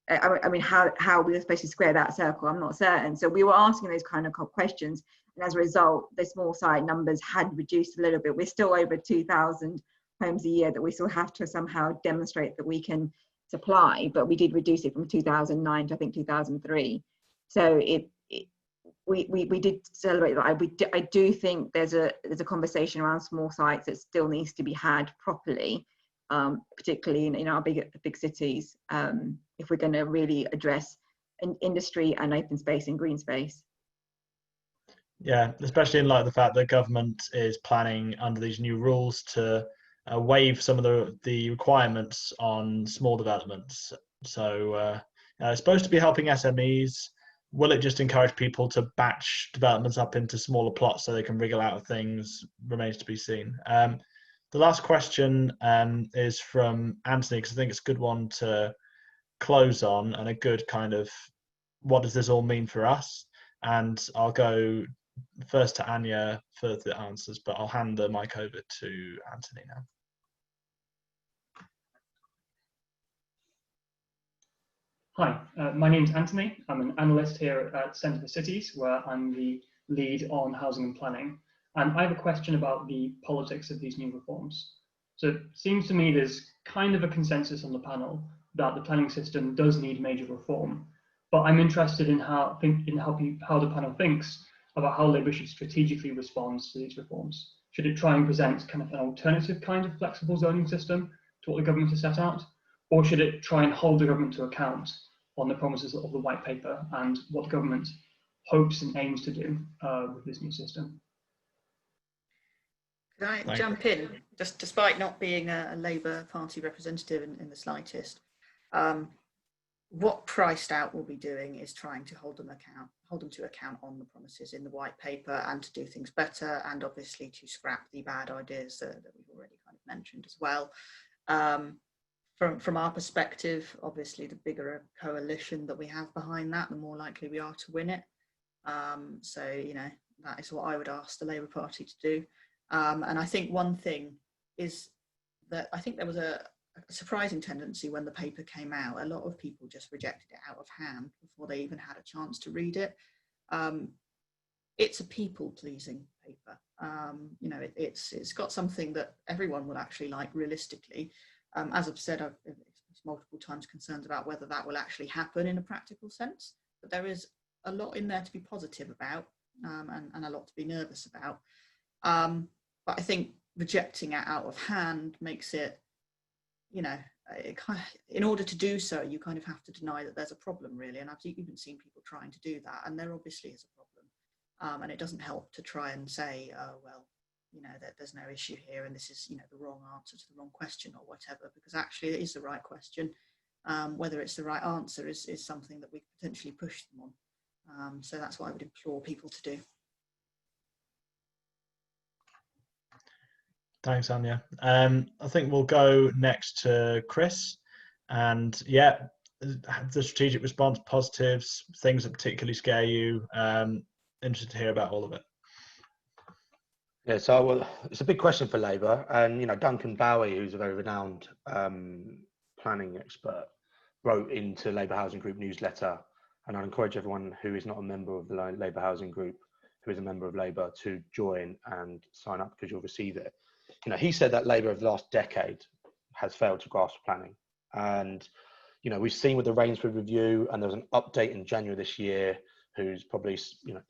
I mean, how we were supposed to square that circle, I'm not certain. So we were asking those kind of questions. And as a result, the small site numbers had reduced a little bit. We're still over 2,000 homes a year that we still have to somehow demonstrate that we can supply, but we did reduce it from 2009 to I think 2003. So we did celebrate that. I do think there's a conversation around small sites that still needs to be had properly, particularly in our big cities, if we're going to really address an industry and open space and green space. Yeah, especially in light of the fact that government is planning under these new rules to waive some of the requirements on small developments. So it's supposed to be helping SMEs. Will it just encourage people to batch developments up into smaller plots so they can wriggle out of things? Remains to be seen. The last question is from Anthony, because I think it's a good one to close on and a good kind of, what does this all mean for us? And I'll go first to Anya for the answers, but I'll hand the mic over to Anthony now. Hi, my name's Anthony. I'm an analyst here at Centre for Cities, where I'm the lead on housing and planning. And I have a question about the politics of these new reforms. So it seems to me there's kind of a consensus on the panel that the planning system does need major reform. But I'm interested in how the panel thinks about how Labour should strategically respond to these reforms. Should it try and present kind of an alternative kind of flexible zoning system to what the government has set out? Or should it try and hold the government to account on the promises of the white paper and what the government hopes and aims to do with this new system? Can I jump in, just despite not being a Labour Party representative in the slightest? What PricedOut will be doing is trying to hold them to account on the promises in the white paper and to do things better, and obviously to scrap the bad ideas that we've already kind of mentioned as well. From our perspective, obviously the bigger a coalition that we have behind that, the more likely we are to win it. So, you know, that is what I would ask the Labour Party to do. And I think one thing is that I think there was a surprising tendency when the paper came out. A lot of people just rejected it out of hand before they even had a chance to read it. It's a people-pleasing paper. You know, it's got something that everyone would actually like realistically. As I've said, I've multiple times concerns about whether that will actually happen in a practical sense, but there is a lot in there to be positive about and a lot to be nervous about. But I think rejecting it out of hand makes it, you know, in order to do so, you kind of have to deny that there's a problem, really. And I've even seen people trying to do that, and there obviously is a problem. And it doesn't help to try and say, oh, well, you know, there's no issue here, and this is, you know, the wrong answer to the wrong question or whatever, because actually it is the right question. Whether it's the right answer is something that we could potentially push them on. So that's what I would implore people to do. Thanks, Anya. I think we'll go next to Chris. And yeah, the strategic response, positives, things that particularly scare you. Interested to hear about all of it. Yeah, so well, it's a big question for Labour, and you know, Duncan Bowie, who's a very renowned planning expert, wrote into Labour Housing Group newsletter, and I encourage everyone who is not a member of the Labour Housing Group, who is a member of Labour, to join and sign up, because you'll receive it. You know, he said that Labour of the last decade has failed to grasp planning, and you know, we've seen with the Rainsford review, and there was an update in January this year, who's probably, you know,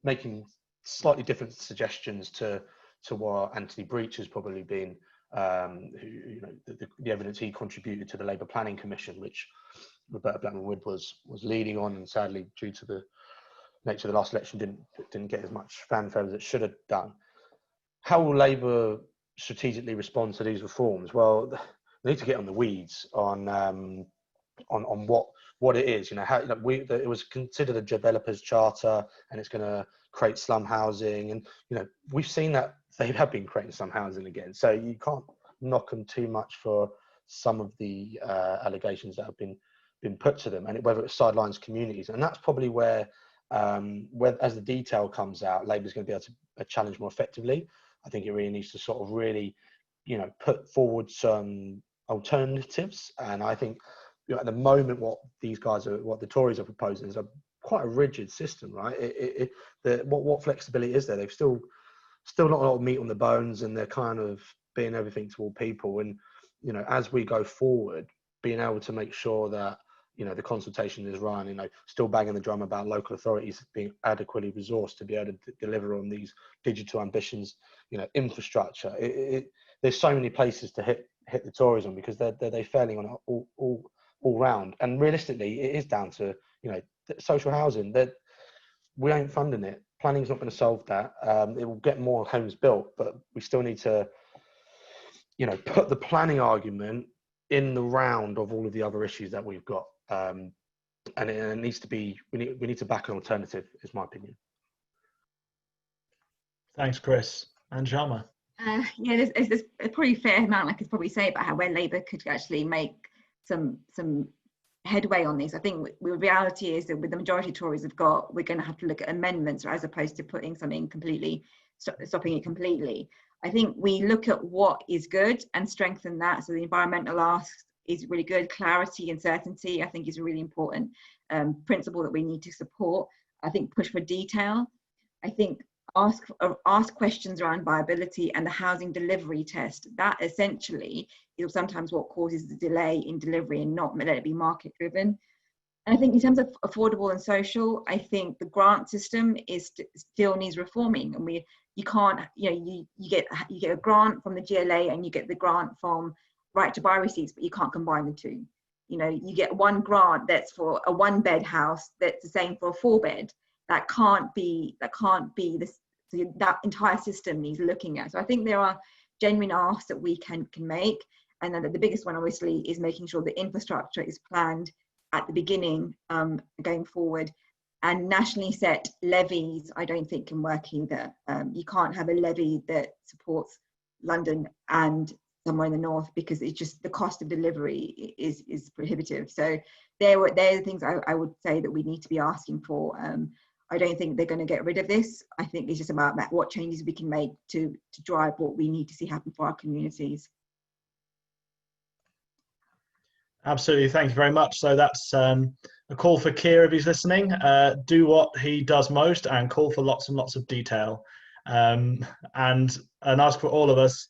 making slightly different suggestions to what Anthony Breach has probably been, who, you know, the evidence he contributed to the Labour Planning Commission, which Roberta Blackman-Wood was leading on, and sadly, due to the nature of the last election, didn't get as much fanfare as it should have done. How will Labour strategically respond to these reforms? Well, they need to get on the weeds on what it is. You know, how, you know, it was considered a developer's charter, and it's going to create slum housing, and you know, we've seen that they have been creating slum housing again. So you can't knock them too much for some of the allegations that have been put to them, and whether it sidelines communities. And that's probably where as the detail comes out, Labour's going to be able to challenge more effectively. I think it really needs to sort of really, you know, put forward some alternatives. And I think, you know, at the moment, what the Tories are proposing is quite a rigid system, right? What flexibility is there? They've still not a lot of meat on the bones, and they're kind of being everything to all people. And you know, as we go forward, being able to make sure that, you know, the consultation is run, you know, still banging the drum about local authorities being adequately resourced to be able to deliver on these digital ambitions, you know, infrastructure. There's so many places to hit the Tories on, because they're failing on all round. And realistically, it is down to, you know, social housing. That we ain't funding it. Planning's not going to solve that. It will get more homes built, but we still need to, you know, put the planning argument in the round of all of the other issues that we've got. And it needs to be, we need to back an alternative, is my opinion. Thanks, Chris. And Shama. Yeah, there's a pretty fair amount I could probably say about where Labour could actually make some headway on this. I think the reality is that with the majority of Tories have got, we're going to have to look at amendments as opposed to putting something completely, stopping it completely. I think we look at what is good and strengthen that. So the environmental ask is really good. Clarity and certainty, I think, is a really important principle that we need to support. I think push for detail. I think ask questions around viability and the housing delivery test. That essentially is sometimes what causes the delay in delivery, and not let it be market driven. And I think in terms of affordable and social, I think the grant system still needs reforming, and you can't, you know, you get a grant from the GLA and you get the grant from right to buy receipts, but you can't combine the two. You know, you get one grant that's for a 1-bed house that's the same for a 4-bed. That can't be this. So that entire system needs looking at. So I think there are genuine asks that we can make, and then the biggest one obviously is making sure the infrastructure is planned at the beginning, going forward. And nationally set levies, I don't think can work either. You can't have a levy that supports London and somewhere in the north, because it's just the cost of delivery is prohibitive. So they're the things I would say that we need to be asking for. I don't think they're going to get rid of this. I think it's just about what changes we can make to drive what we need to see happen for our communities. Absolutely, thank you very much. So that's a call for Cllr, if he's listening. Do what he does most and call for lots and lots of detail. And ask for all of us,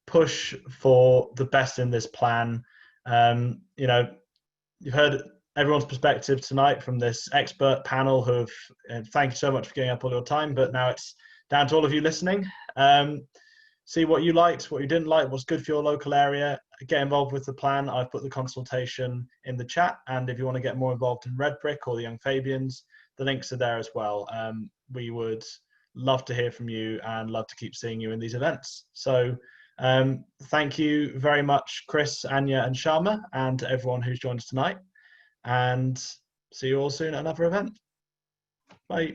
push for the best in this plan. You know, you've heard everyone's perspective tonight from this expert panel thank you so much for giving up all your time, but now it's down to all of you listening. see what you liked, what you didn't like, what's good for your local area. Get involved with the plan. I've put the consultation in the chat, and if you want to get more involved in Red Brick or the Young Fabians, the links are there as well. We would love to hear from you and love to keep seeing you in these events. So thank you very much, Chris, Anya and Shama, and everyone who's joined us tonight, and see you all soon at another event. Bye.